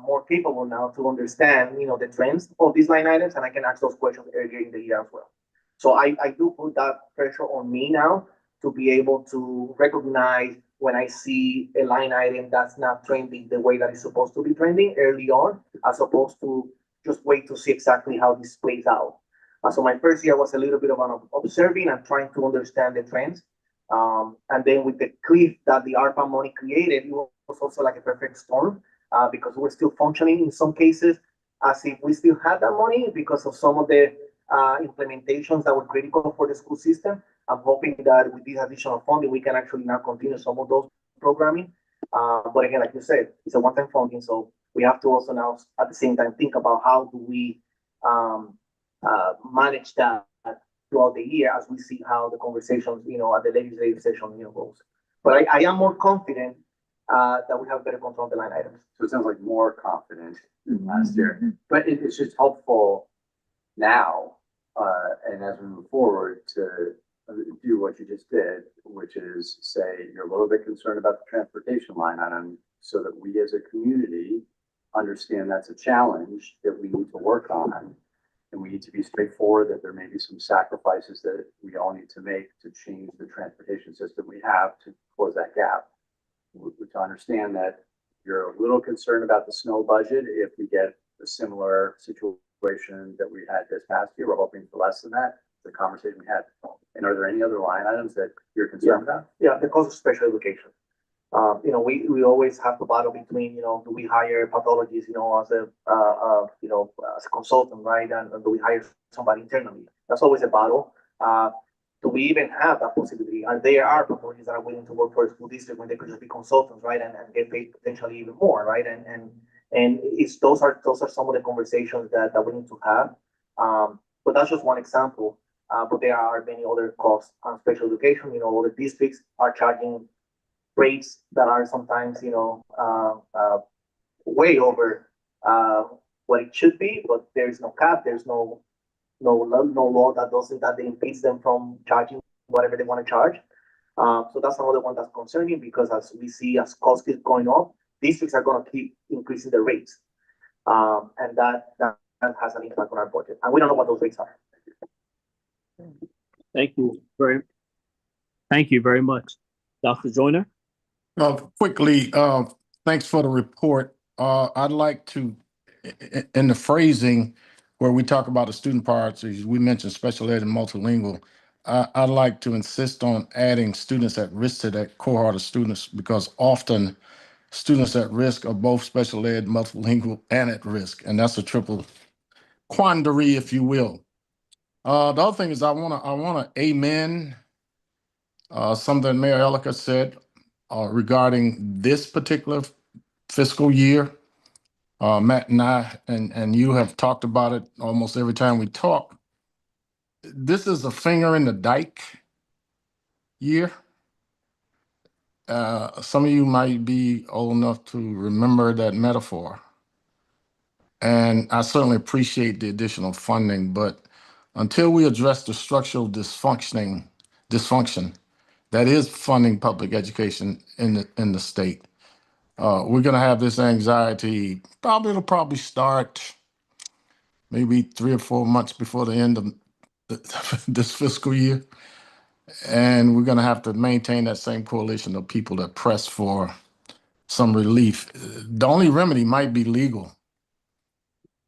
more capable now to understand, the trends of these line items, and I can ask those questions earlier in the year as well. So I do put that pressure on me now to be able to recognize when I see a line item that's not trending the way that it's supposed to be trending early on, as opposed to just wait to see exactly how this plays out. So my first year was a little bit of an observing and trying to understand the trends. And then with the cliff that the ARPA money created, it was also like a perfect storm because we're still functioning in some cases as if we still had that money because of some of the implementations that were critical for the school system. I'm hoping that with this additional funding, we can actually now continue some of those programming. But again, like you said, it's a one-time funding, so we have to also now at the same time think about how do we manage that throughout the year as we see how the conversations, at the legislative session, goes. But I am more confident that we have better control of the line items. So it sounds like more confident than last year, but it's just helpful now, and as we move forward to do what you just did, which is say you're a little bit concerned about the transportation line item so that we as a community understand that's a challenge that we need to work on. And we need to be straightforward that there may be some sacrifices that we all need to make to change the transportation system we have to close that gap. To understand that you're a little concerned about the snow budget if we get a similar situation that we had this past year. We're hoping for less than that. The conversation we had. And are there any other line items that you're concerned about? Yeah, the cost of special education. We always have to battle between, do we hire pathologists, as a consultant, right? And do we hire somebody internally? That's always a battle. Do we even have that possibility? And there are pathologists that are willing to work for a school district when they could just be consultants, right? And get paid potentially even more, right? And those are some of the conversations that we need to have. But that's just one example. But there are many other costs on special education. All the districts are charging rates that are sometimes, way over what it should be, but there's no cap, there's no law that impedes them from charging whatever they want to charge. So that's another one that's concerning because as we see, as costs keep going up, districts are going to keep increasing their rates. And that has an impact on our budget. And we don't know what those rates are. Thank you very much. Dr. Joyner? Quickly, thanks for the report. I'd like to, in the phrasing where we talk about the student priorities, we mentioned special ed and multilingual. I'd like to insist on adding students at risk to that cohort of students because often students at risk are both special ed, multilingual, and at risk, and that's a triple quandary, if you will. The other thing is I wanna amen something Mayor Elica said regarding this particular fiscal year. Matt and I and you have talked about it almost every time we talk. This is a finger in the dike year. Some of you might be old enough to remember that metaphor. And I certainly appreciate the additional funding, but until we address the structural dysfunction that is funding public education in the state, we're going to have this anxiety. It'll probably start maybe 3 or 4 months before the end of this fiscal year. And we're going to have to maintain that same coalition of people that press for some relief. The only remedy might be legal,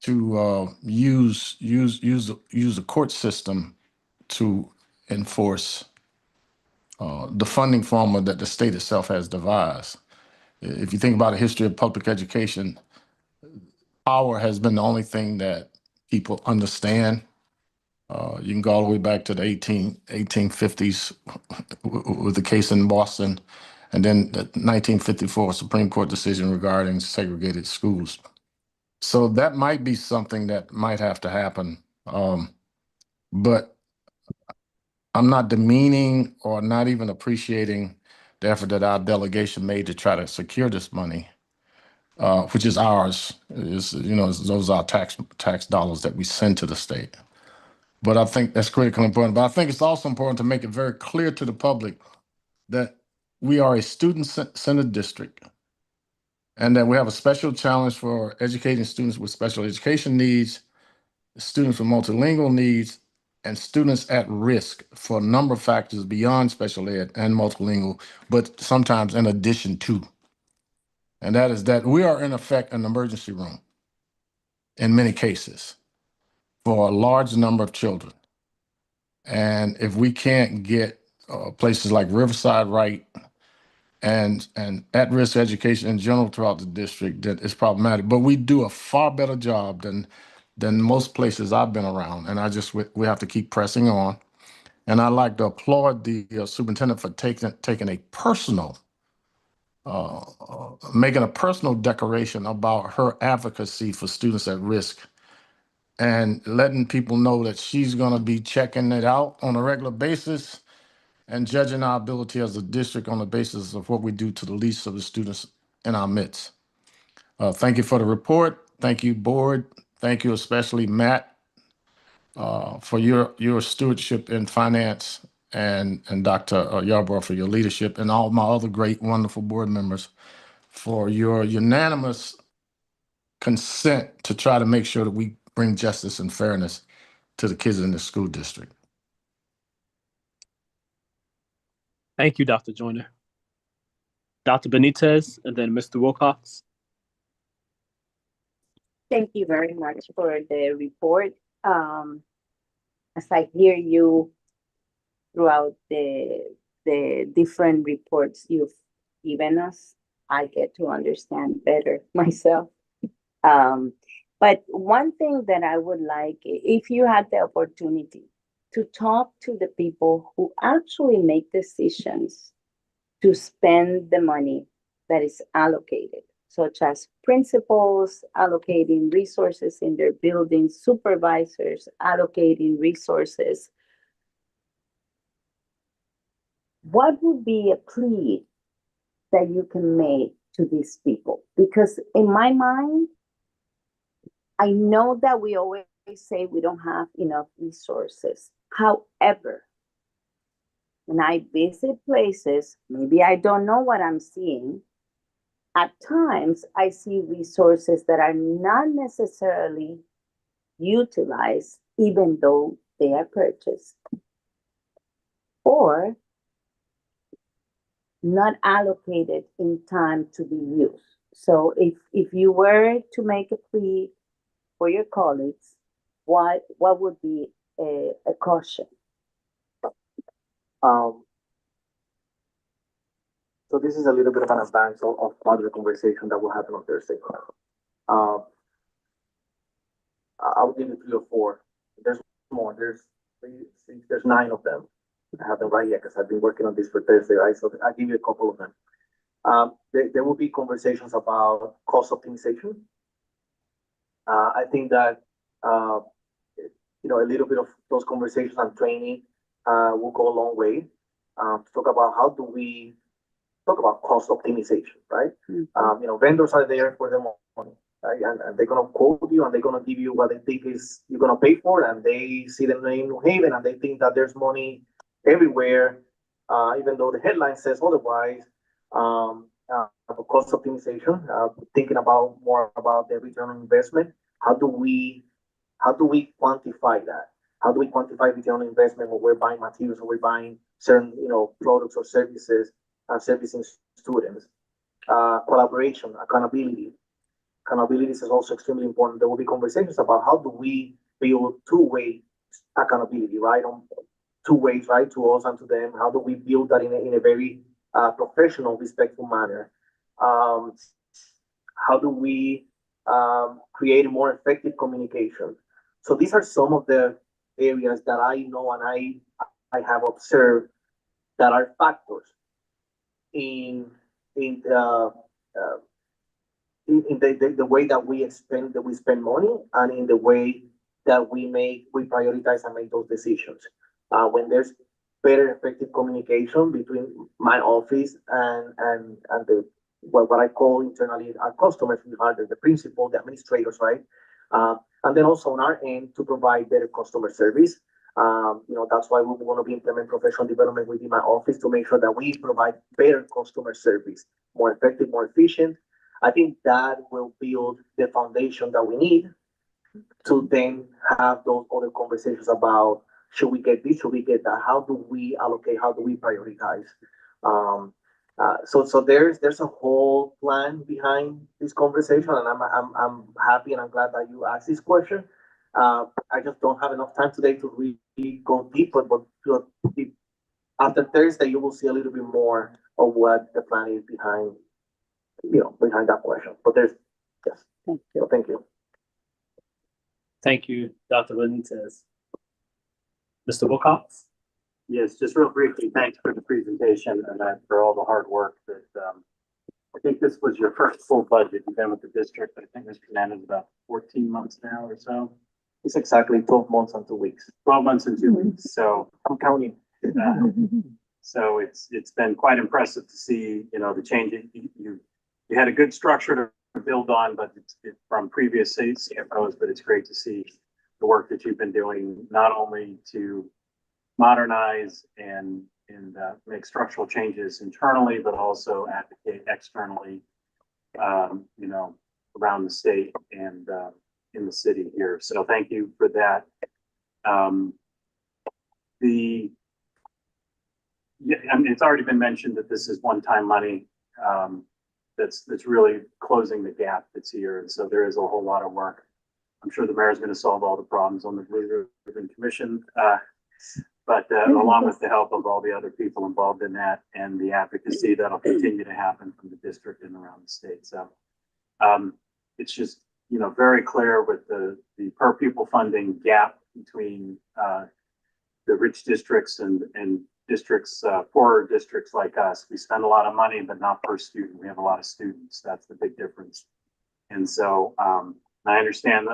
to use the court system to enforce the funding formula that the state itself has devised. If you think about the history of public education, power has been the only thing that people understand. You can go all the way back to the 1850s with the case in Boston, and then the 1954 Supreme Court decision regarding segregated schools. So that might be something that might have to happen. But I'm not demeaning or not even appreciating the effort that our delegation made to try to secure this money, which is ours. Those are our tax dollars that we send to the state. But I think that's critically important. But I think it's also important to make it very clear to the public that we are a student-centered district and that we have a special challenge for educating students with special education needs, students with multilingual needs, and students at risk for a number of factors beyond special ed and multilingual, but sometimes in addition to. And that is that we are in effect an emergency room in many cases for a large number of children. And if we can't get places like Riverside right and at-risk education in general throughout the district, that is problematic. But we do a far better job than most places I've been around. And we have to keep pressing on. And I'd like to applaud the superintendent for taking a personal making a personal declaration about her advocacy for students at risk and letting people know that she's going to be checking it out on a regular basis and judging our ability as a district on the basis of what we do to the least of the students in our midst. Thank you for the report. Thank you, board. Thank you especially, Matt, for your stewardship in finance, and Dr. Yarbrough for your leadership, and all my other great, wonderful board members for your unanimous consent to try to make sure that we bring justice and fairness to the kids in the school district. Thank you, Dr. Joyner. Dr. Benitez, and then Mr. Wilcox. Thank you very much for the report. As I hear you throughout the different reports you've given us, I get to understand better myself. But one thing that I would like, if you had the opportunity to talk to the people who actually make decisions to spend the money that is allocated, such as principals allocating resources in their buildings, supervisors allocating resources, what would be a plea that you can make to these people? Because in my mind, I know that we always say we don't have enough resources. However, when I visit places, maybe I don't know what I'm seeing. At times, I see resources that are not necessarily utilized, even though they are purchased, or not allocated in time to be used. So if you were to make a plea for your colleagues, what would be a caution? So this is a little bit of an advance of part of the conversation that will happen on Thursday. I'll give you 3 or 4. There's more. There's 3, 6, there's 9 of them. I haven't right yet because I've been working on this for Thursday, right? So I'll give you a couple of them. There will be conversations about cost optimization. I think that a little bit of those conversations and training will go a long way to talk about how do we talk about cost optimization, right? Mm-hmm. Vendors are there for their money, right? And they're gonna quote you and they're gonna give you what they think is you're gonna pay for, and they see the name New Haven and they think that there's money everywhere, even though the headline says otherwise. Cost optimization, thinking about more about the return on investment. How do we quantify that? How do we quantify return on investment when we're buying materials or we're buying certain products or services and servicing students? Collaboration, accountability. Accountability is also extremely important. There will be conversations about how do we build two-way accountability, right? On 2 ways, right? To us and to them. How do we build that in a very professional, respectful manner? How do we create a more effective communication? So these are some of the areas that I know and I have observed that are factors in the way that we spend money, and in the way that we prioritize and make those decisions. When there's better effective communication between my office and the what I call internally our customers, we are the principal, the administrators, right? And then also on our end to provide better customer service. That's why we want to implement professional development within my office to make sure that we provide better customer service, more effective, more efficient. I think that will build the foundation that we need to then have those other conversations about should we get this, should we get that? How do we allocate? How do we prioritize? So there's a whole plan behind this conversation, and I'm happy and I'm glad that you asked this question. I just don't have enough time today to really go deeper, but after Thursday you will see a little bit more of what the plan is behind that question. But yes. Thank you. So thank you. Thank you, Dr. Benitez. Mr. Wilcox? Yes, just real briefly, thanks for the presentation and for all the hard work that I think this was your first full budget. You've been with the district. I think Mr. Hernandez about 14 months now or so. It's exactly 12 months and 2 weeks. 12 months and 2 weeks. So, I'm counting. so it's been quite impressive to see, you know, the change. You had a good structure to build on, but it's from previous CFOs, but it's great to see the work that you've been doing, not only to modernize and make structural changes internally, but also advocate externally, you know, around the state and in the city here. So thank you for that. I mean, it's already been mentioned that this is one-time money that's really closing the gap that's here, and so there is a whole lot of work. I'm sure the mayor is going to solve all the problems on the Blue Ribbon Commission. But along with the help of all the other people involved in that and the advocacy that'll continue to happen from the district and around the state. So it's just, you know, very clear with the per pupil funding gap between the rich districts and districts, poorer districts like us. We spend a lot of money, but not per student. We have a lot of students. That's the big difference. And so I understand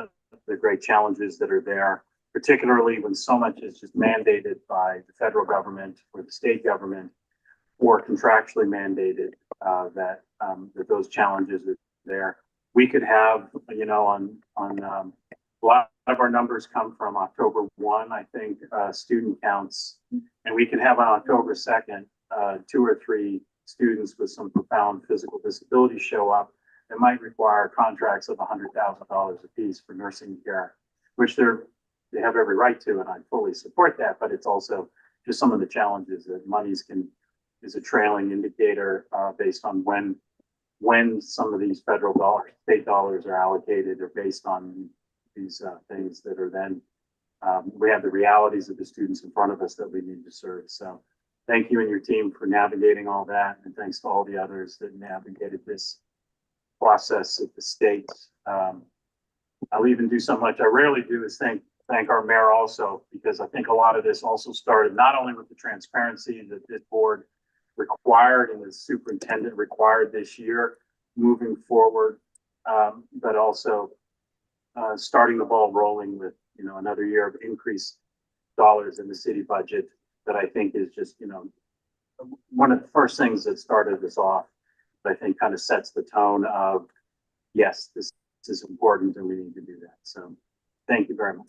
the great challenges that are there, particularly when so much is just mandated by the federal government or the state government, or contractually mandated, that those challenges are there. We could have, you know, on a lot of our numbers come from October 1, I think, student counts, and we could have on October 2nd, 2 or 3 students with some profound physical disability show up that might require contracts of $100,000 apiece for nursing care, which they have every right to, and I fully support that. But it's also just some of the challenges that monies is a trailing indicator based on when some of these federal dollars, state dollars are allocated, or based on these things that are then we have the realities of the students in front of us that we need to serve. So thank you and your team for navigating all that, and thanks to all the others that navigated this process at the state. I'll even do so much I rarely do is thank our mayor also, because I think a lot of this also started not only with the transparency that this board required and the superintendent required this year moving forward, but also starting the ball rolling with, you know, another year of increased dollars in the city budget that I think is just, you know, one of the first things that started this off, that I think kind of sets the tone of, yes, this is important and we need to do that. So thank you very much.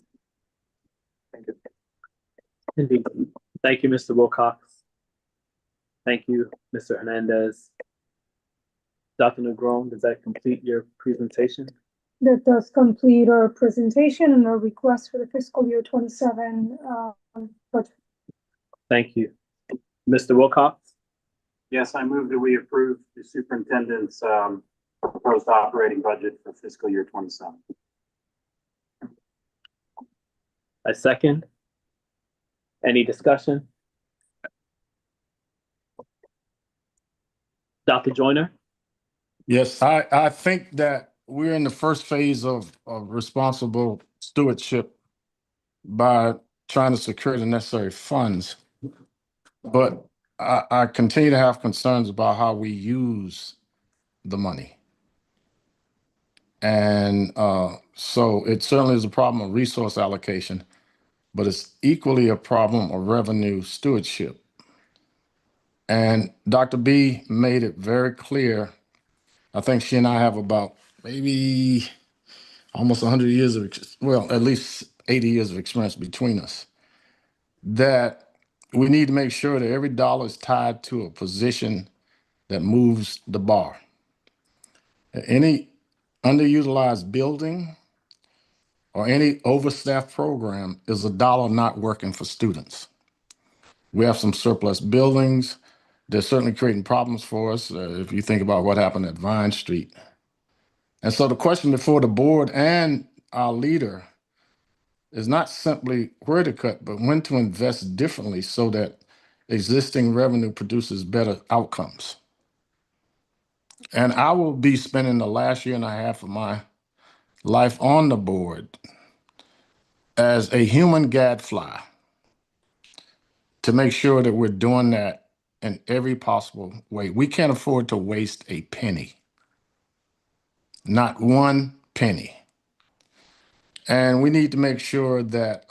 Thank you. Indeed. Thank you, Mr. Wilcox. Thank you, Mr. Hernandez. Dr. Negron, does that complete your presentation? That does complete our presentation and our request for the fiscal year 27 budget. Thank you. Mr. Wilcox? Yes, I move that we approve the superintendent's proposed operating budget for fiscal year 27. I second. Any discussion? Dr. Joyner? Yes, I think that we're in the first phase of responsible stewardship by trying to secure the necessary funds. But I continue to have concerns about how we use the money. And so it certainly is a problem of resource allocation, but it's equally a problem of revenue stewardship. And Dr. B made it very clear. I think she and I have about maybe almost 100 years of, well, at least 80 years of experience between us, that we need to make sure that every dollar is tied to a position that moves the bar. Any underutilized building or any overstaffed program is a dollar not working for students. We have some surplus buildings. They're certainly creating problems for us if you think about what happened at Vine Street. And so the question before the board and our leader is not simply where to cut, but when to invest differently so that existing revenue produces better outcomes. And I will be spending the last year and a half of my life on the board as a human gadfly to make sure that we're doing that in every possible way. We can't afford to waste a penny. Not one penny. And we need to make sure that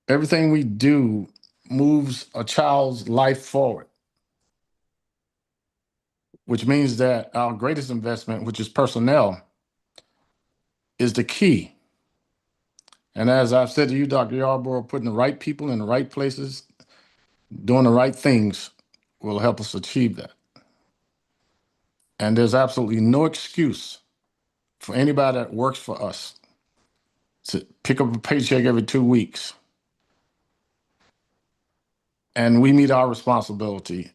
everything we do moves a child's life forward, which means that our greatest investment, which is personnel, is the key. And as I've said to you, Dr. Yarborough, putting the right people in the right places, doing the right things will help us achieve that. And there's absolutely no excuse for anybody that works for us to pick up a paycheck every 2 weeks. And we meet our responsibility.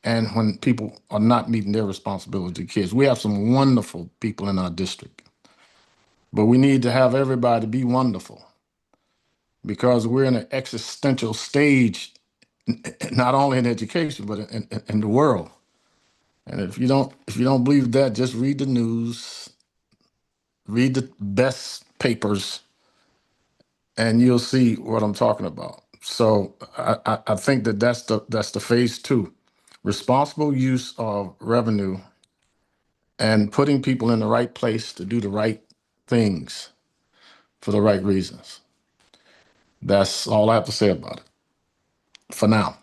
And when people are not meeting their responsibility to kids, we have some wonderful people in our district. But we need to have everybody be wonderful because we're in an existential stage, not only in education, but in the world. And if you don't believe that, just read the news, read the best papers, and you'll see what I'm talking about. So I think that's the phase 2, responsible use of revenue and putting people in the right place to do the right things for the right reasons. That's all I have to say about it for now.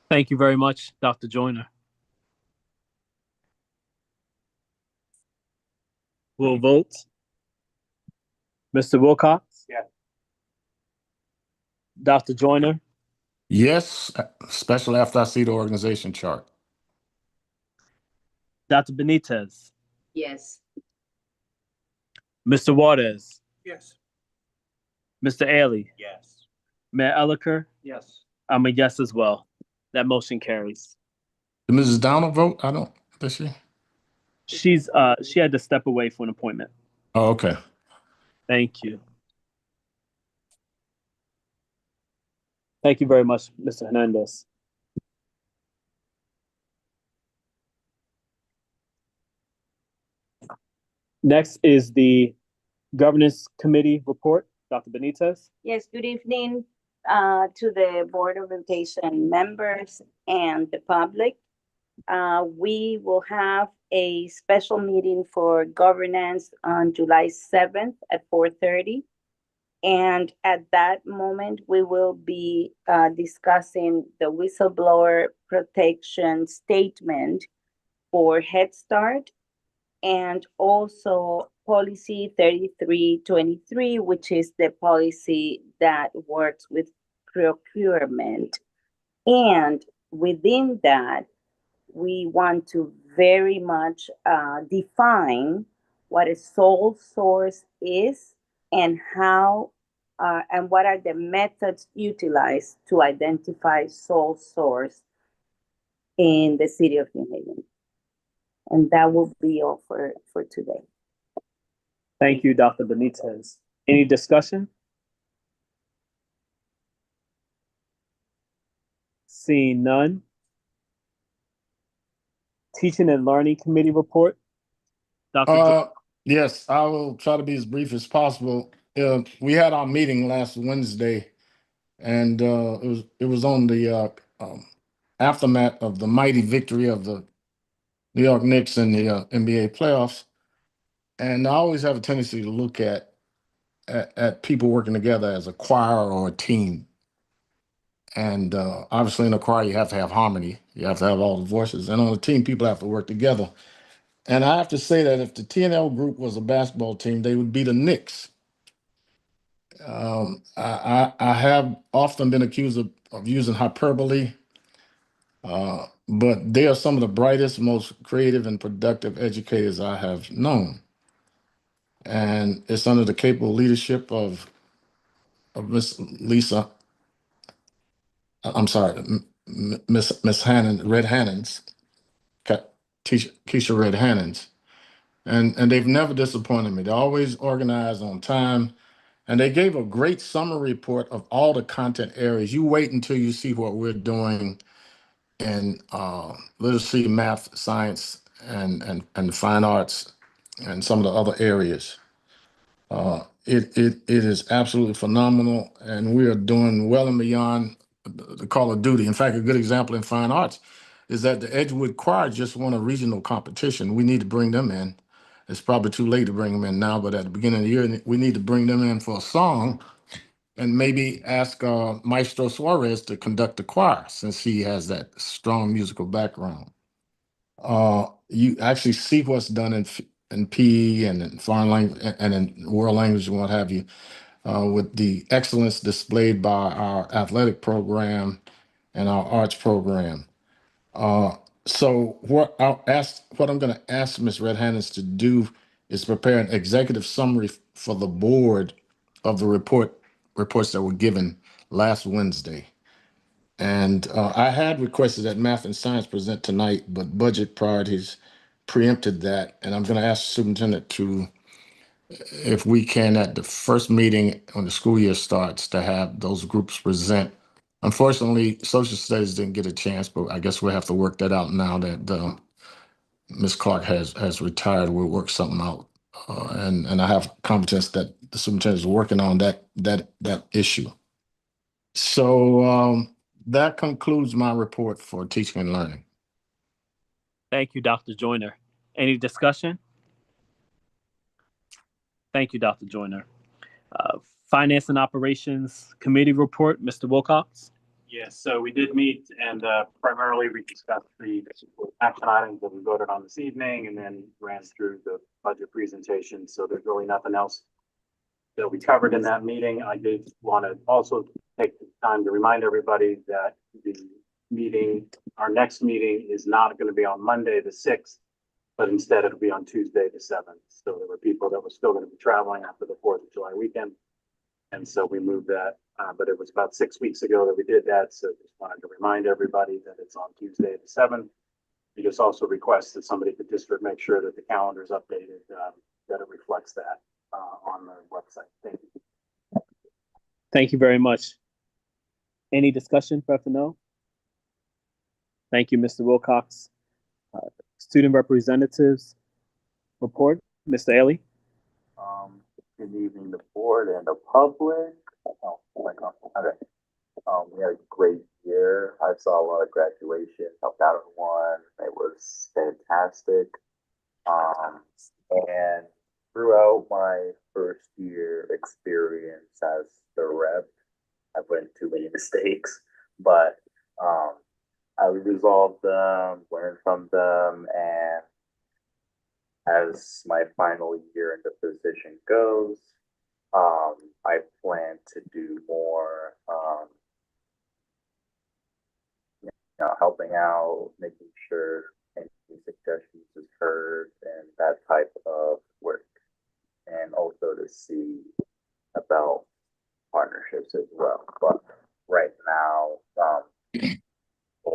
Thank you very much, Dr. Joyner. We'll vote. Mr. Wilcox? Yeah. Dr. Joyner? Yes, especially after I see the organization chart. Dr. Benitez? Yes. Mr. Waters? Yes. Mr. Ailey? Yes. Mayor Elicker? Yes. I'm a yes as well. That motion carries. Did Mrs. Downer vote? Does she? She had to step away for an appointment. Oh, okay. Thank you. Thank you very much, Mr. Hernandez. Next is the Governance Committee report. Dr. Benitez? Yes, good evening to the Board of Education members and the public. We will have a special meeting for governance on July 7th at 4:30. And at that moment, we will be discussing the whistleblower protection statement for Head Start and also policy 3323, which is the policy that works with procurement. And within that, we want to very much define what a sole source is and how and what are the methods utilized to identify sole source in the city of New Haven. And that will be all for today. Thank you, Dr. Benitez. Any discussion? Seeing none. Teaching and Learning Committee report. Dr. Yes, I will try to be as brief as possible. We had our meeting last Wednesday, and it was on the aftermath of the mighty victory of the New York Knicks in the NBA playoffs. And I always have a tendency to look at people working together as a choir or a team. And obviously in a choir, you have to have harmony. You have to have all the voices. And on a team, people have to work together. And I have to say that if the TNL group was a basketball team, they would be the Knicks. I have often been accused of using hyperbole, but they are some of the brightest, most creative and productive educators I have known. And it's under the capable leadership of Miss Lisa, I'm sorry, Miss Hannon, Red Hannons, Keisha Red Hannons. And they've never disappointed me. They're always organized on time. And they gave a great summary report of all the content areas. You wait until you see what we're doing in literacy, math, science, and the fine arts, and some of the other areas. It is absolutely phenomenal, and we are doing well and beyond the call of duty. In fact, a good example in fine arts is that the Edgewood Choir just won a regional competition. We need to bring them in. It's probably too late to bring them in now, but at the beginning of the year, we need to bring them in for a song and maybe ask Maestro Suarez to conduct the choir since he has that strong musical background. You actually see what's done in PE and in foreign language and in world language and what have you, with the excellence displayed by our athletic program and our arts program. So what I'm going to ask Ms. Red Hannons to do is prepare an executive summary for the board of the reports that were given last Wednesday. And I had requested that math and science present tonight, but budget priorities preempted that. And I'm going to ask the superintendent to, if we can, at the first meeting when the school year starts, to have those groups present. Unfortunately, social studies didn't get a chance, but I guess we'll have to work that out now that Ms. Clark has retired. We'll work something out. And I have confidence that the superintendent is working on that issue. So that concludes my report for teaching and learning. Thank you, Dr. Joyner. Any discussion? Thank you, Dr. Joyner. Finance and Operations Committee report, Mr. Wilcox. Yes, so we did meet and primarily we discussed the action items that we voted on this evening and then ran through the budget presentation. So there's really nothing else that we covered in that meeting. I did want to also take the time to remind everybody that our next meeting is not going to be on Monday, the 6th, but instead it'll be on Tuesday, the 7th. So there were people that were still going to be traveling after the 4th of July weekend. And so we moved that, but it was about 6 weeks ago that we did that. So just wanted to remind everybody that it's on Tuesday, the 7th. We just also request that somebody at the district make sure that the calendar is updated, that it reflects that on the website. Thank you. Thank you very much. Any discussion for FNO? Thank you, Mr. Wilcox. Student representatives report, Mr. Ailey. Good evening, the board and the public. Okay. We had a great year. I saw a lot of graduation, helped out in one. It was fantastic. And throughout my first year experience as the rep, I put in too many mistakes, but I resolved them, learned from them, and as my final year in the position goes, I plan to do more, helping out, making sure any suggestions is heard, and that type of work, and also to see about partnerships as well. But right now,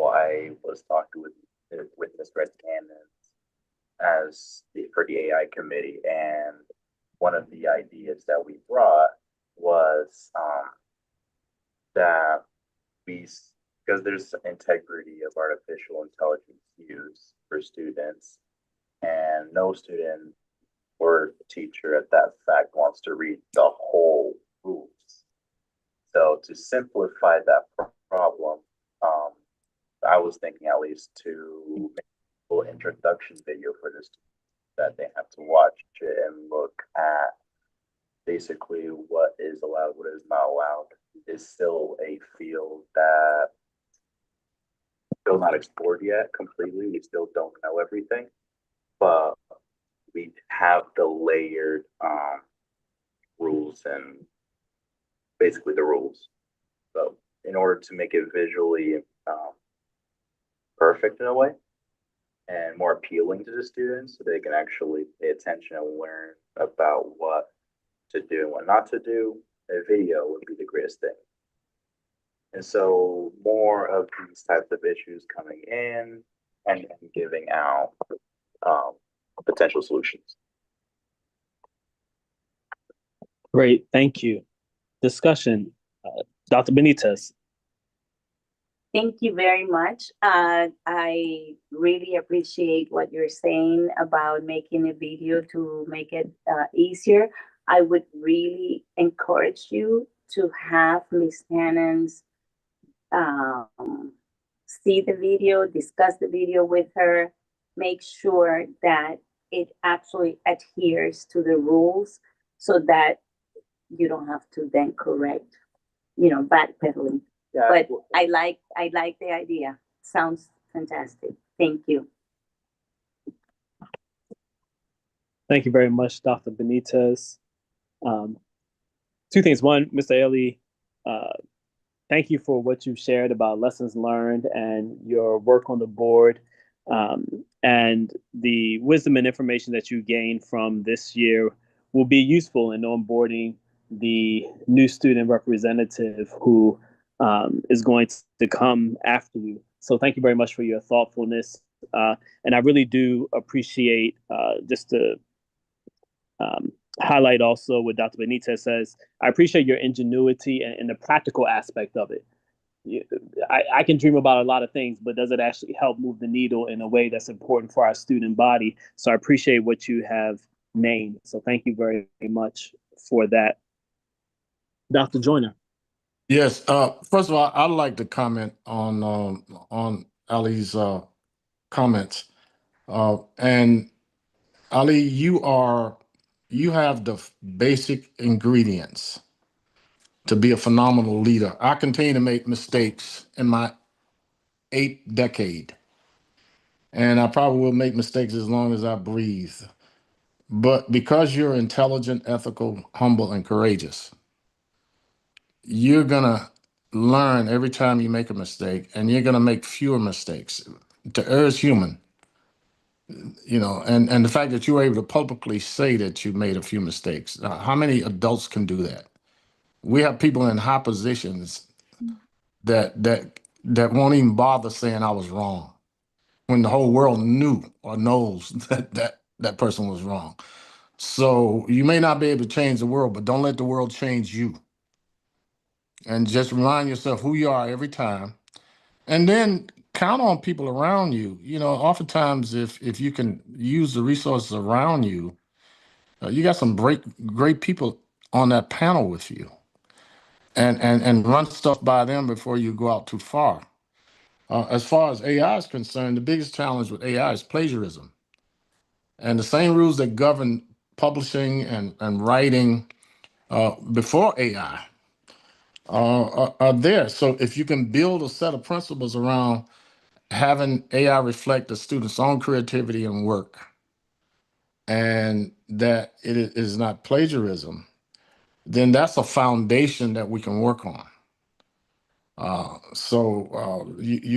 I was talking with Ms. Red Hannons for the AI committee, and one of the ideas that we brought was that because there's integrity of artificial intelligence use for students, and no student or teacher at that fact wants to read the whole rules. So to simplify that problem, I was thinking at least to make a little introduction video for this that they have to watch it and look at basically what is allowed, what is not allowed. Is still a field that still not explored yet completely. We still don't know everything, but we have the layered rules and basically the rules. So in order to make it visually perfect in a way and more appealing to the students, so they can actually pay attention and learn about what to do and what not to do, a video would be the greatest thing. And so more of these types of issues coming in and giving out potential solutions. Great, thank you. Discussion, Dr. Benitez. Thank you very much. I really appreciate what you're saying about making a video to make it easier. I would really encourage you to have Miss Hannon's see the video, discuss the video with her, make sure that it actually adheres to the rules so that you don't have to then correct, backpedaling. Yeah. But I like the idea. Sounds fantastic. Thank you. Thank you very much, Dr. Benitez. Two things. One, Mr. Ailey, thank you for what you've shared about lessons learned and your work on the board, and the wisdom and information that you gained from this year will be useful in onboarding the new student representative who is going to come after you. So thank you very much for your thoughtfulness. And I really do appreciate just to highlight also what Dr. Benitez says. I appreciate your ingenuity and the practical aspect of it. I can dream about a lot of things, but does it actually help move the needle in a way that's important for our student body? So I appreciate what you have named. So thank you very much for that. Dr. Joyner. Yes. First of all, I'd like to comment on Ali's comments. And Ali, you have the basic ingredients to be a phenomenal leader. I continue to make mistakes in my 8th decade, and I probably will make mistakes as long as I breathe. But because you're intelligent, ethical, humble, and courageous, you're gonna learn every time you make a mistake, and you're gonna make fewer mistakes. To err is human, and the fact that you were able to publicly say that you made a few mistakes. How many adults can do that? We have people in high positions that won't even bother saying I was wrong when the whole world knew or knows that person was wrong. So you may not be able to change the world, but don't let the world change you. And just remind yourself who you are every time. And then count on people around you. Oftentimes if you can use the resources around you, you got some great people on that panel with you. And run stuff by them before you go out too far. As far as AI is concerned, the biggest challenge with AI is plagiarism. And the same rules that govern publishing and writing before AI are there. So if you can build a set of principles around having AI reflect the student's own creativity and work, and that it is not plagiarism, then that's a foundation that we can work on. You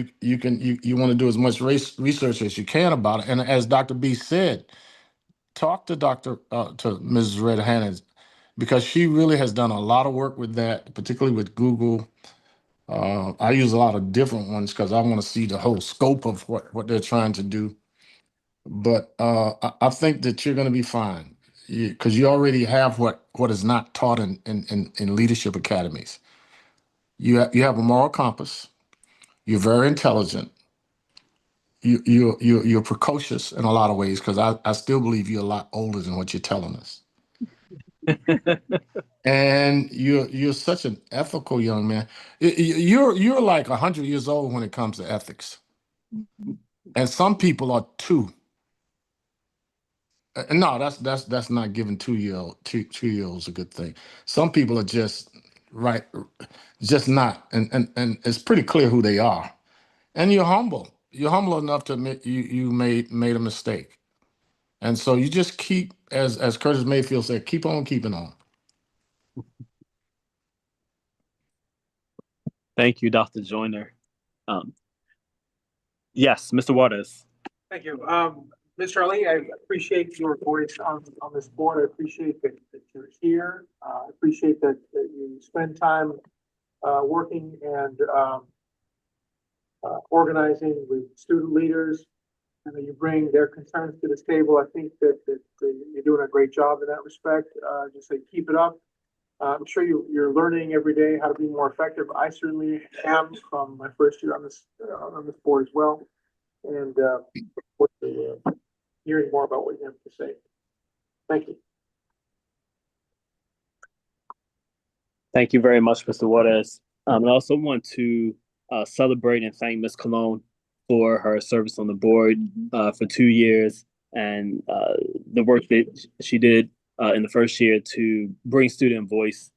want to do as much research as you can about it. And as Dr. B said, talk to Mrs. Red Hannon, because she really has done a lot of work with that, particularly with Google. I use a lot of different ones because I want to see the whole scope of what they're trying to do. But I think that you're going to be fine because you already have what is not taught in leadership academies. You have a moral compass. You're very intelligent. You're precocious in a lot of ways, because I still believe you're a lot older than what you're telling us. And you're such an ethical young man. You're like 100 years old when it comes to ethics, and some people are 2. No, that's not giving 2-year-olds a good thing. Some people are just right, just not, and it's pretty clear who they are. And you're humble. You're humble enough to admit you made a mistake. And so you just keep, as Curtis Mayfield said, keep on keeping on. Thank you, Dr. Joyner. Yes, Mr. Waters. Thank you. Mr. Ali, I appreciate your voice on this board. I appreciate that you're here. I appreciate that you spend time working and organizing with student leaders, and that you bring their concerns to this table. I think that you're doing a great job in that respect. Just say keep it up. I'm sure you're learning every day how to be more effective. I certainly am from my first year on this board as well, and hearing more about what you have to say. Thank you. Thank you very much, Mr. Waters. I also want to celebrate and thank Ms. Cologne for her service on the board for 2 years and the work that she did in the first year to bring student voice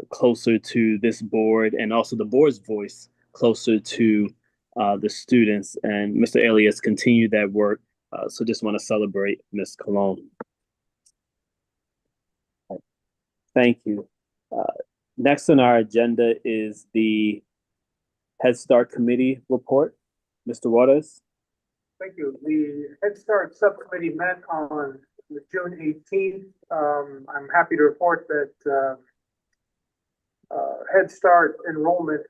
closer to this board and also the board's voice closer to the students. And Mr. Elias continued that work. So just want to celebrate Ms. Cologne. Thank you. Next on our agenda is the Head Start Committee report. Mr. Waters. Thank you. The Head Start Subcommittee met on June 18th. I'm happy to report that Head Start enrollment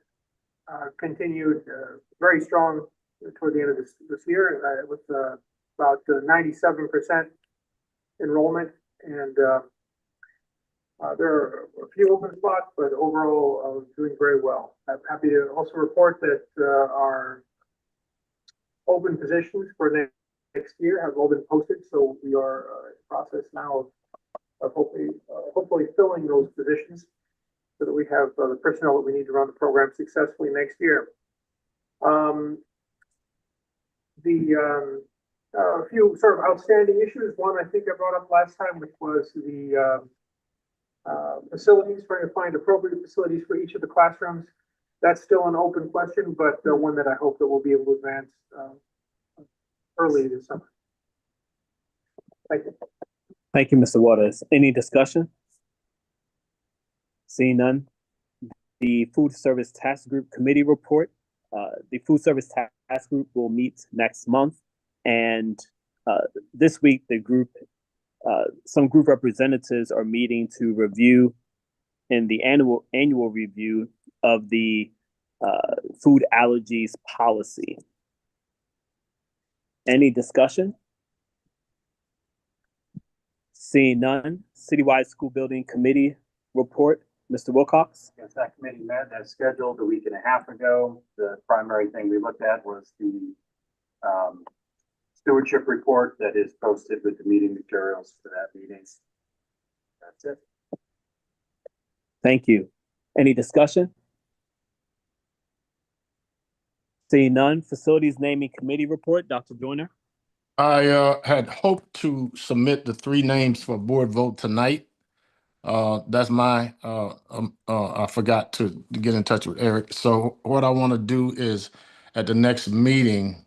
continued very strong toward the end of this year with about 97% enrollment, and there are a few open spots, but overall doing very well. I'm happy to also report that our open positions for next year have all been posted, so we are in the process now of hopefully filling those positions so that we have the personnel that we need to run the program successfully next year. A few sort of outstanding issues. One I think I brought up last time, which was the facilities, trying to find appropriate facilities for each of the classrooms. That's still an open question, but one that I hope that we'll be able to advance early this summer. Thank you. Thank you, Mr. Waters. Any discussion? Seeing none. The Food Service Task Group Committee report. The Food Service Task Group will meet next month, and this week the group, some group representatives are meeting to review in the annual review of the food allergies policy. Any discussion? Seeing none. Citywide School Building Committee report. Mr. Wilcox. Yes, that committee met as scheduled a week and a half ago. The primary thing we looked at was the stewardship report that is posted with the meeting materials for that meeting. That's it. Thank you. Any discussion? Seeing none. Facilities Naming Committee report. Dr. Joyner. I had hoped to submit the 3 names for board vote tonight. That's my, I forgot to get in touch with Eric. So what I want to do is at the next meeting,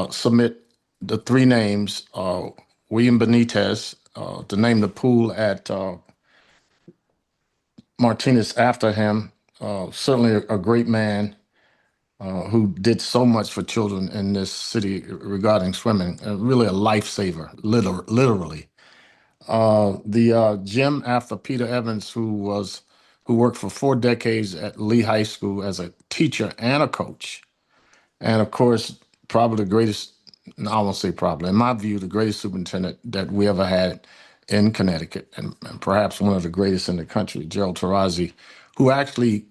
submit the 3 names, William Benitez, to name the pool at Martinez after him. Certainly a great man who did so much for children in this city regarding swimming. Really a lifesaver, literally. The gym after Peter Evans, who worked for 4 decades at Lee High School as a teacher and a coach. And of course, probably the greatest, I won't say probably, in my view, the greatest superintendent that we ever had in Connecticut, and perhaps one of the greatest in the country, Gerald Tarazi, who actually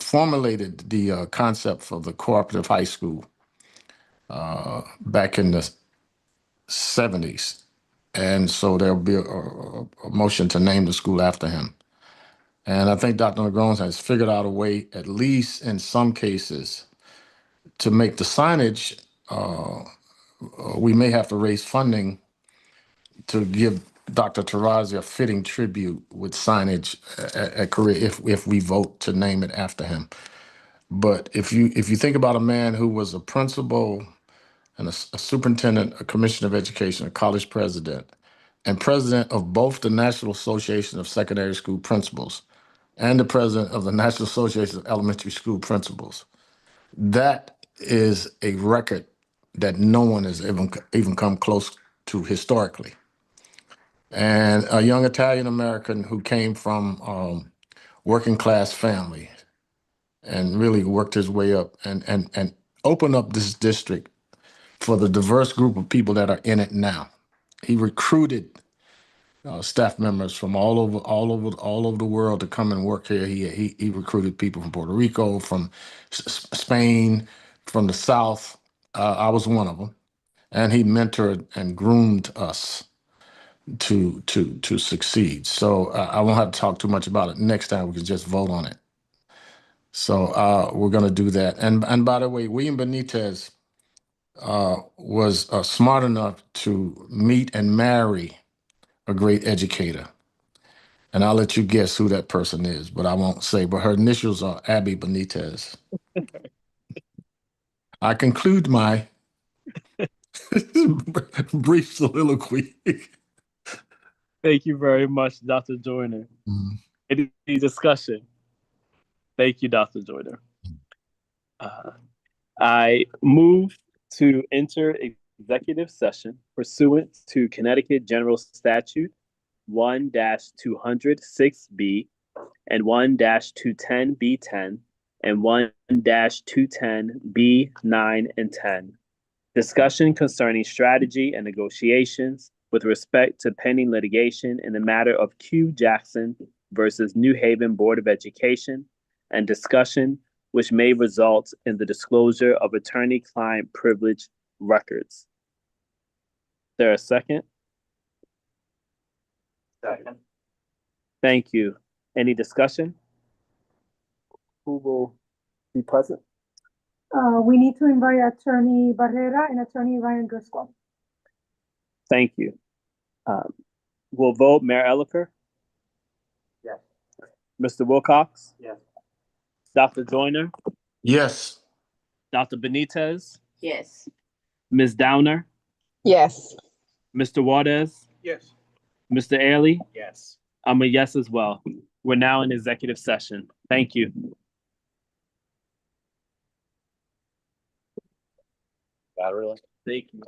formulated the concept for the cooperative high school back in the 70s. And so there'll be a motion to name the school after him. And I think Dr. Negron has figured out a way, at least in some cases, to make the signage, we may have to raise funding to give Dr. Tarazi a fitting tribute with signage at Korea if we vote to name it after him. But if you think about a man who was a principal and a superintendent, a commissioner of education, a college president, and president of both the National Association of Secondary School Principals and the president of the National Association of Elementary School Principals, that is a record that no one has even come close to historically. And a young Italian American who came from working class family and really worked his way up and opened up this district for the diverse group of people that are in it now. He recruited staff members from all over the world to come and work here. He recruited people from Puerto Rico, from Spain, from the South. I was one of them, and he mentored and groomed us. to succeed. So I won't have to talk too much about it. Next time we can just vote on it. So we're going to do that. And by the way, William Benitez was smart enough to meet and marry a great educator. And I'll let you guess who that person is, but I won't say. But her initials are Abby Benitez. I conclude my brief soliloquy. Thank you very much, Dr. Joyner. Any discussion? Thank you, Dr. Joyner. I move to enter executive session pursuant to Connecticut General Statute 1-206B and 1-210B10 and 1-210B9 and 10. Discussion concerning strategy and negotiations with respect to pending litigation in the matter of Q Jackson versus New Haven Board of Education, and discussion which may result in the disclosure of attorney-client privilege records. There a second? Second. Thank you. Any discussion? Who will be present? We need to invite Attorney Barrera and Attorney Ryan Driscoll. Thank you. We'll vote Mayor Elicker, Yes. Mr. Wilcox, Yes. Dr. Joyner, Yes. Dr. Benitez, Yes. Ms. Downer, Yes. Mr. Juarez, Yes. Mr. Ailey. Yes. I'm a yes as well. We're now in executive session. Thank you. Thank you.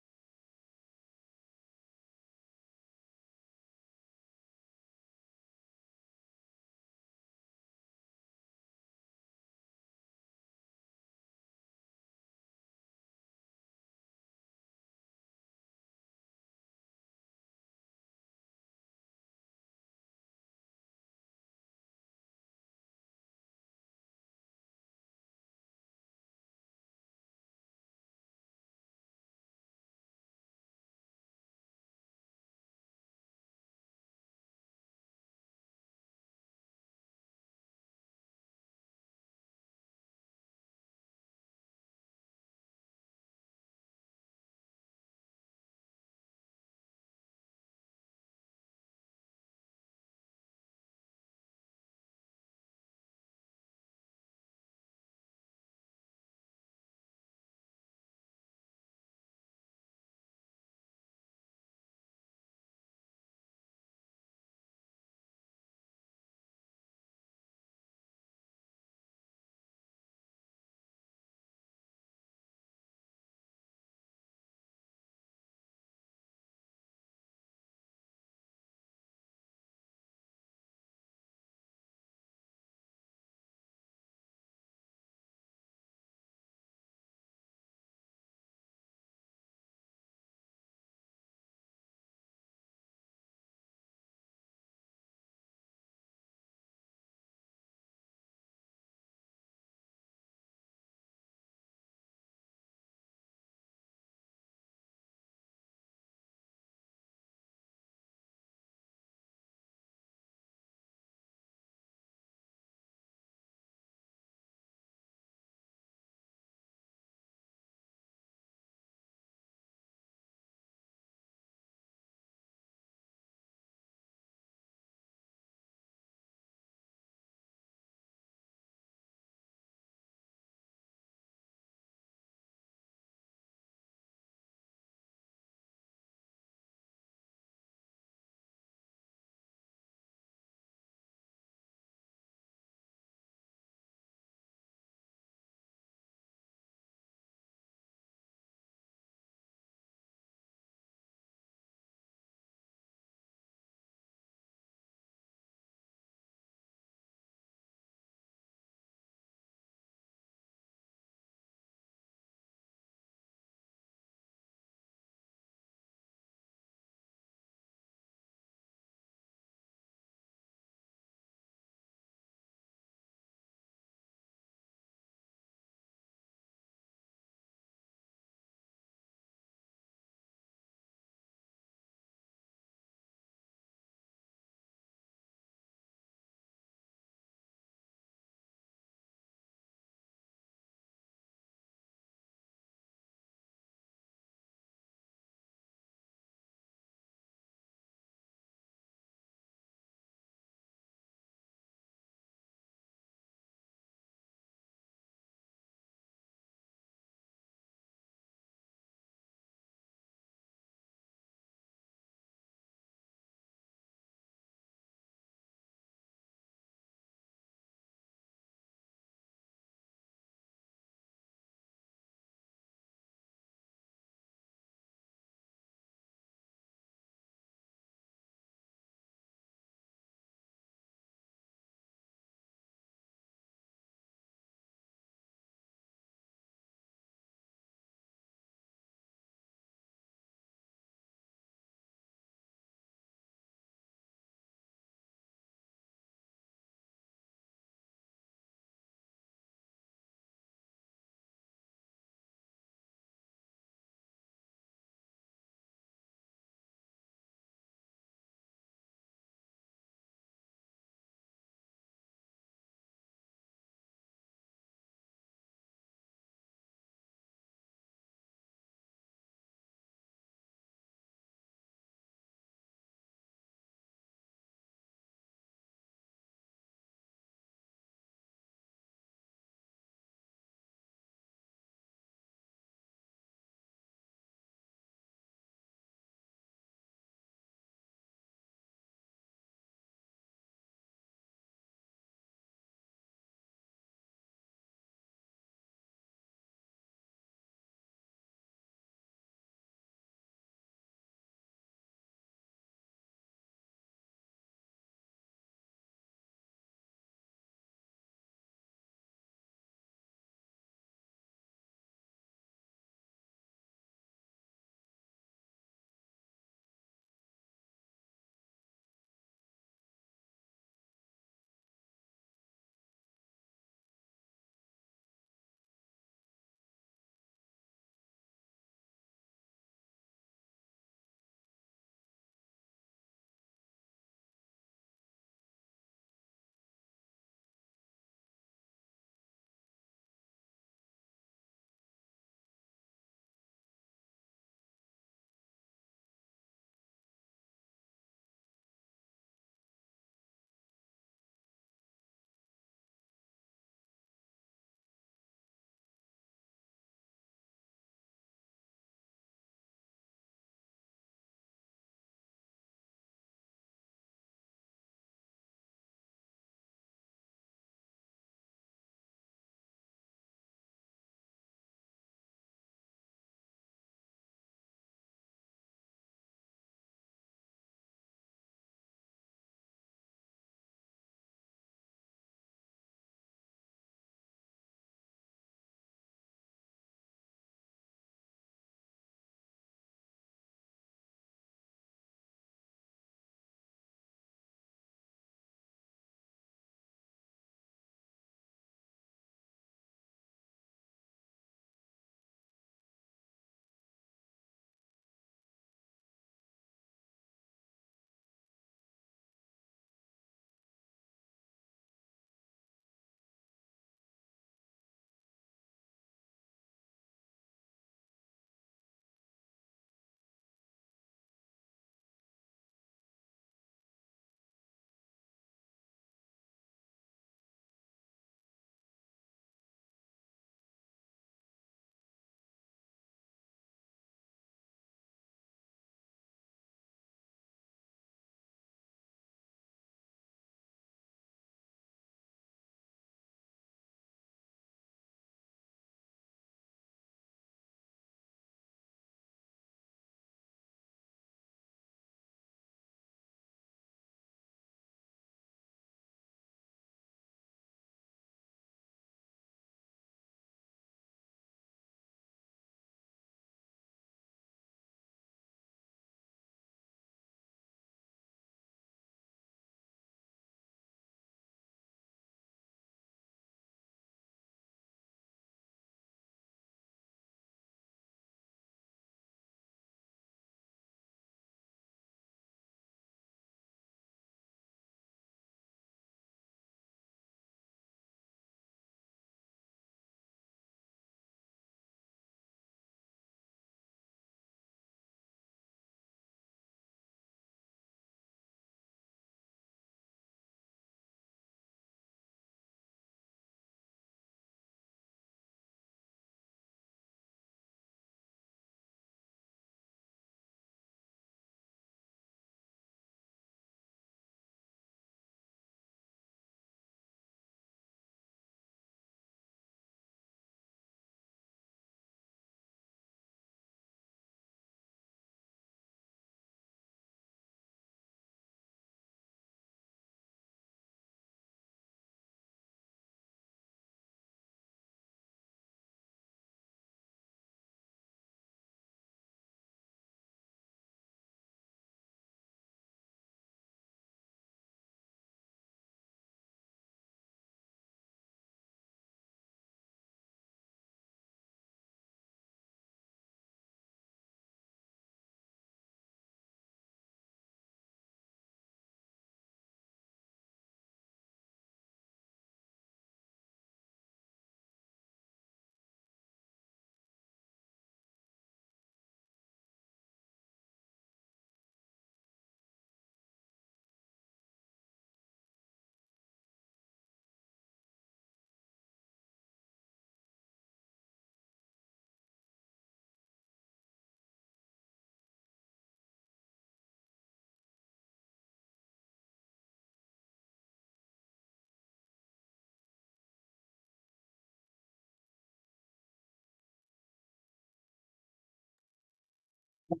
Hello?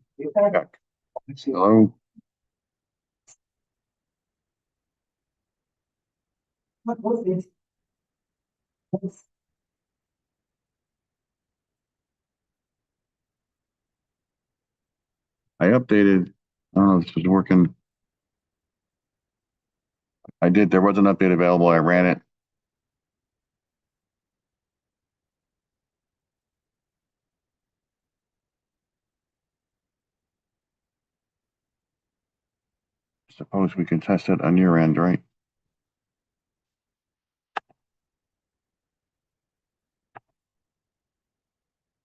What was this? I updated, I don't know if this was working. I did, there was an update available. I ran it. Suppose we can test it on your end, right?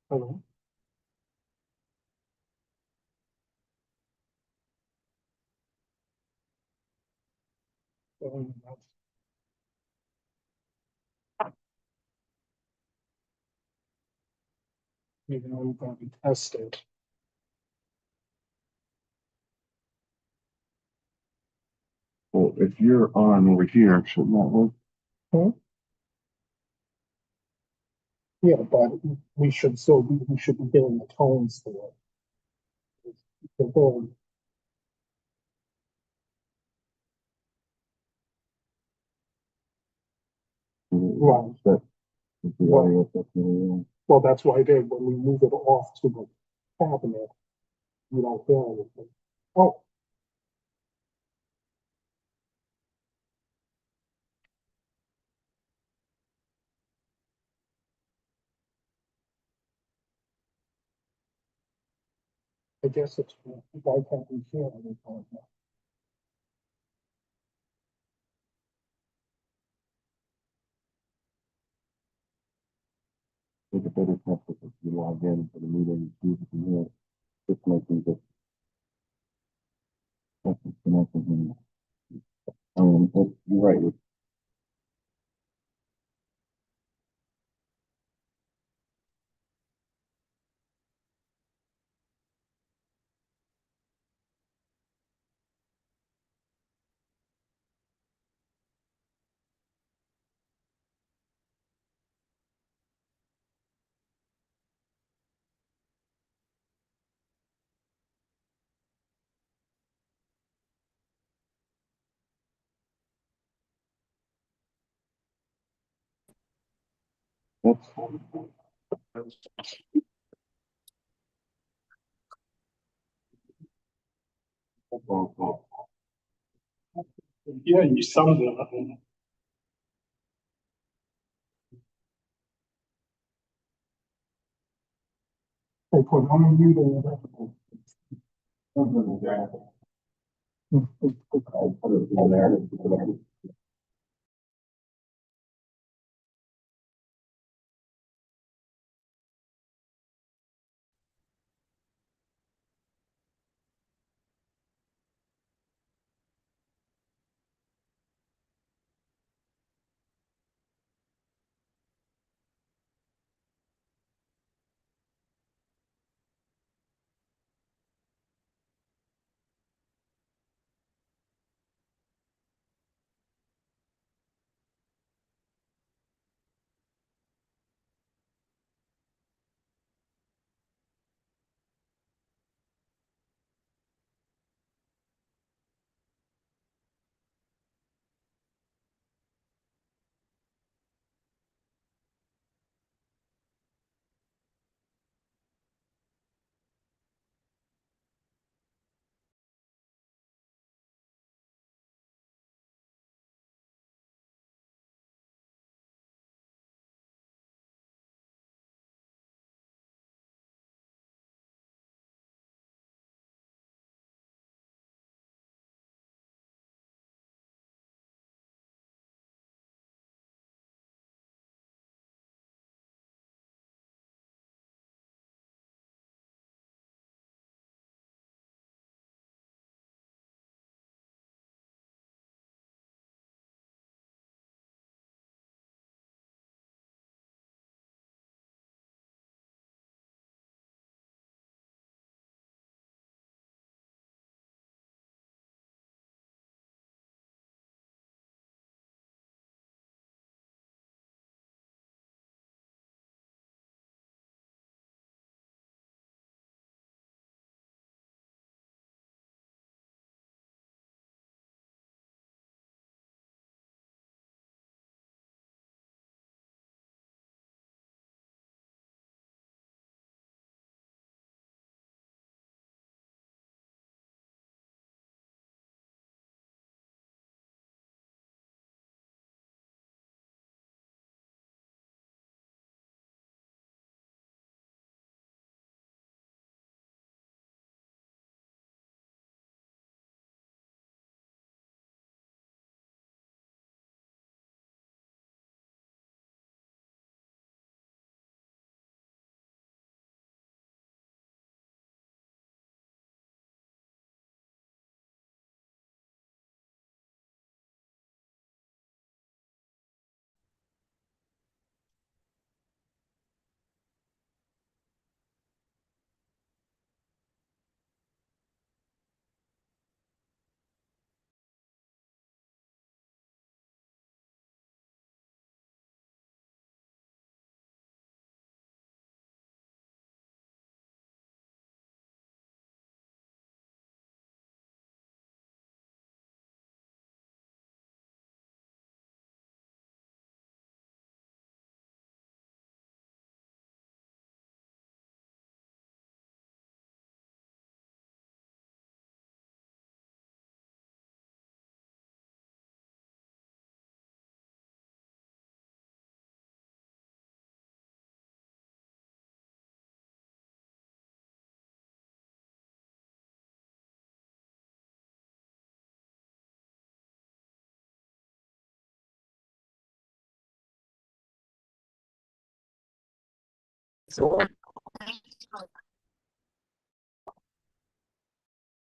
Hello. Even though we're gonna be tested. Well, if you're on over here, shouldn't that work? Yeah, but we should we should be getting the tones for it. Right. Well, that's why I did, when we move it off to the cabinet, you don't hear anything. Oh. I guess it's, why can't we hear anything? Take a better test if you log in for the meeting, see if you can hear it. This might be the. That's the connection. You're right. Yeah, you summed it up. They put on you there.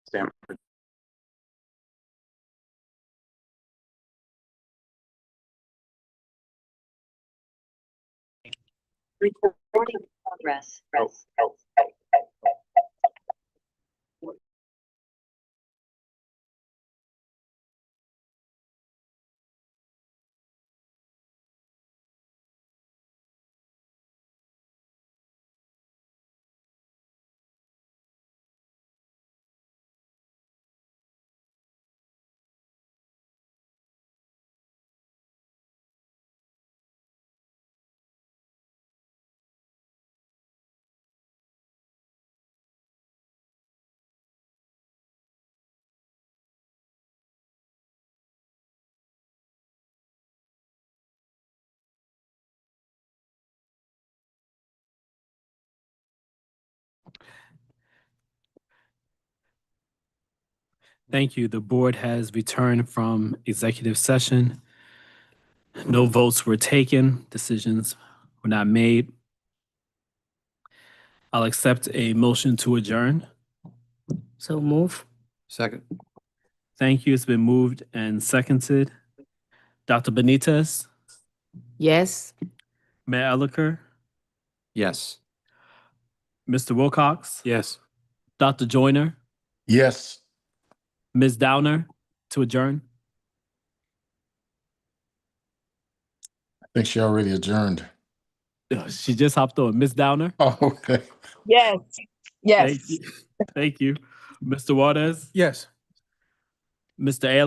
Stanford. Recording in progress. Thank you. The board has returned from executive session. No votes were taken. Decisions were not made. I'll accept a motion to adjourn. So move. Second. Thank you. It's been moved and seconded. Dr. Benitez, Yes. Mayor Elicker, Yes. Mr. Wilcox, Yes. Dr. Joyner, Yes. Ms. Downer to adjourn. I think she already adjourned. She just hopped on. Ms. Downer. Oh, okay. Yes. Thank you. Thank you. Mr. Waters, Yes. Mr.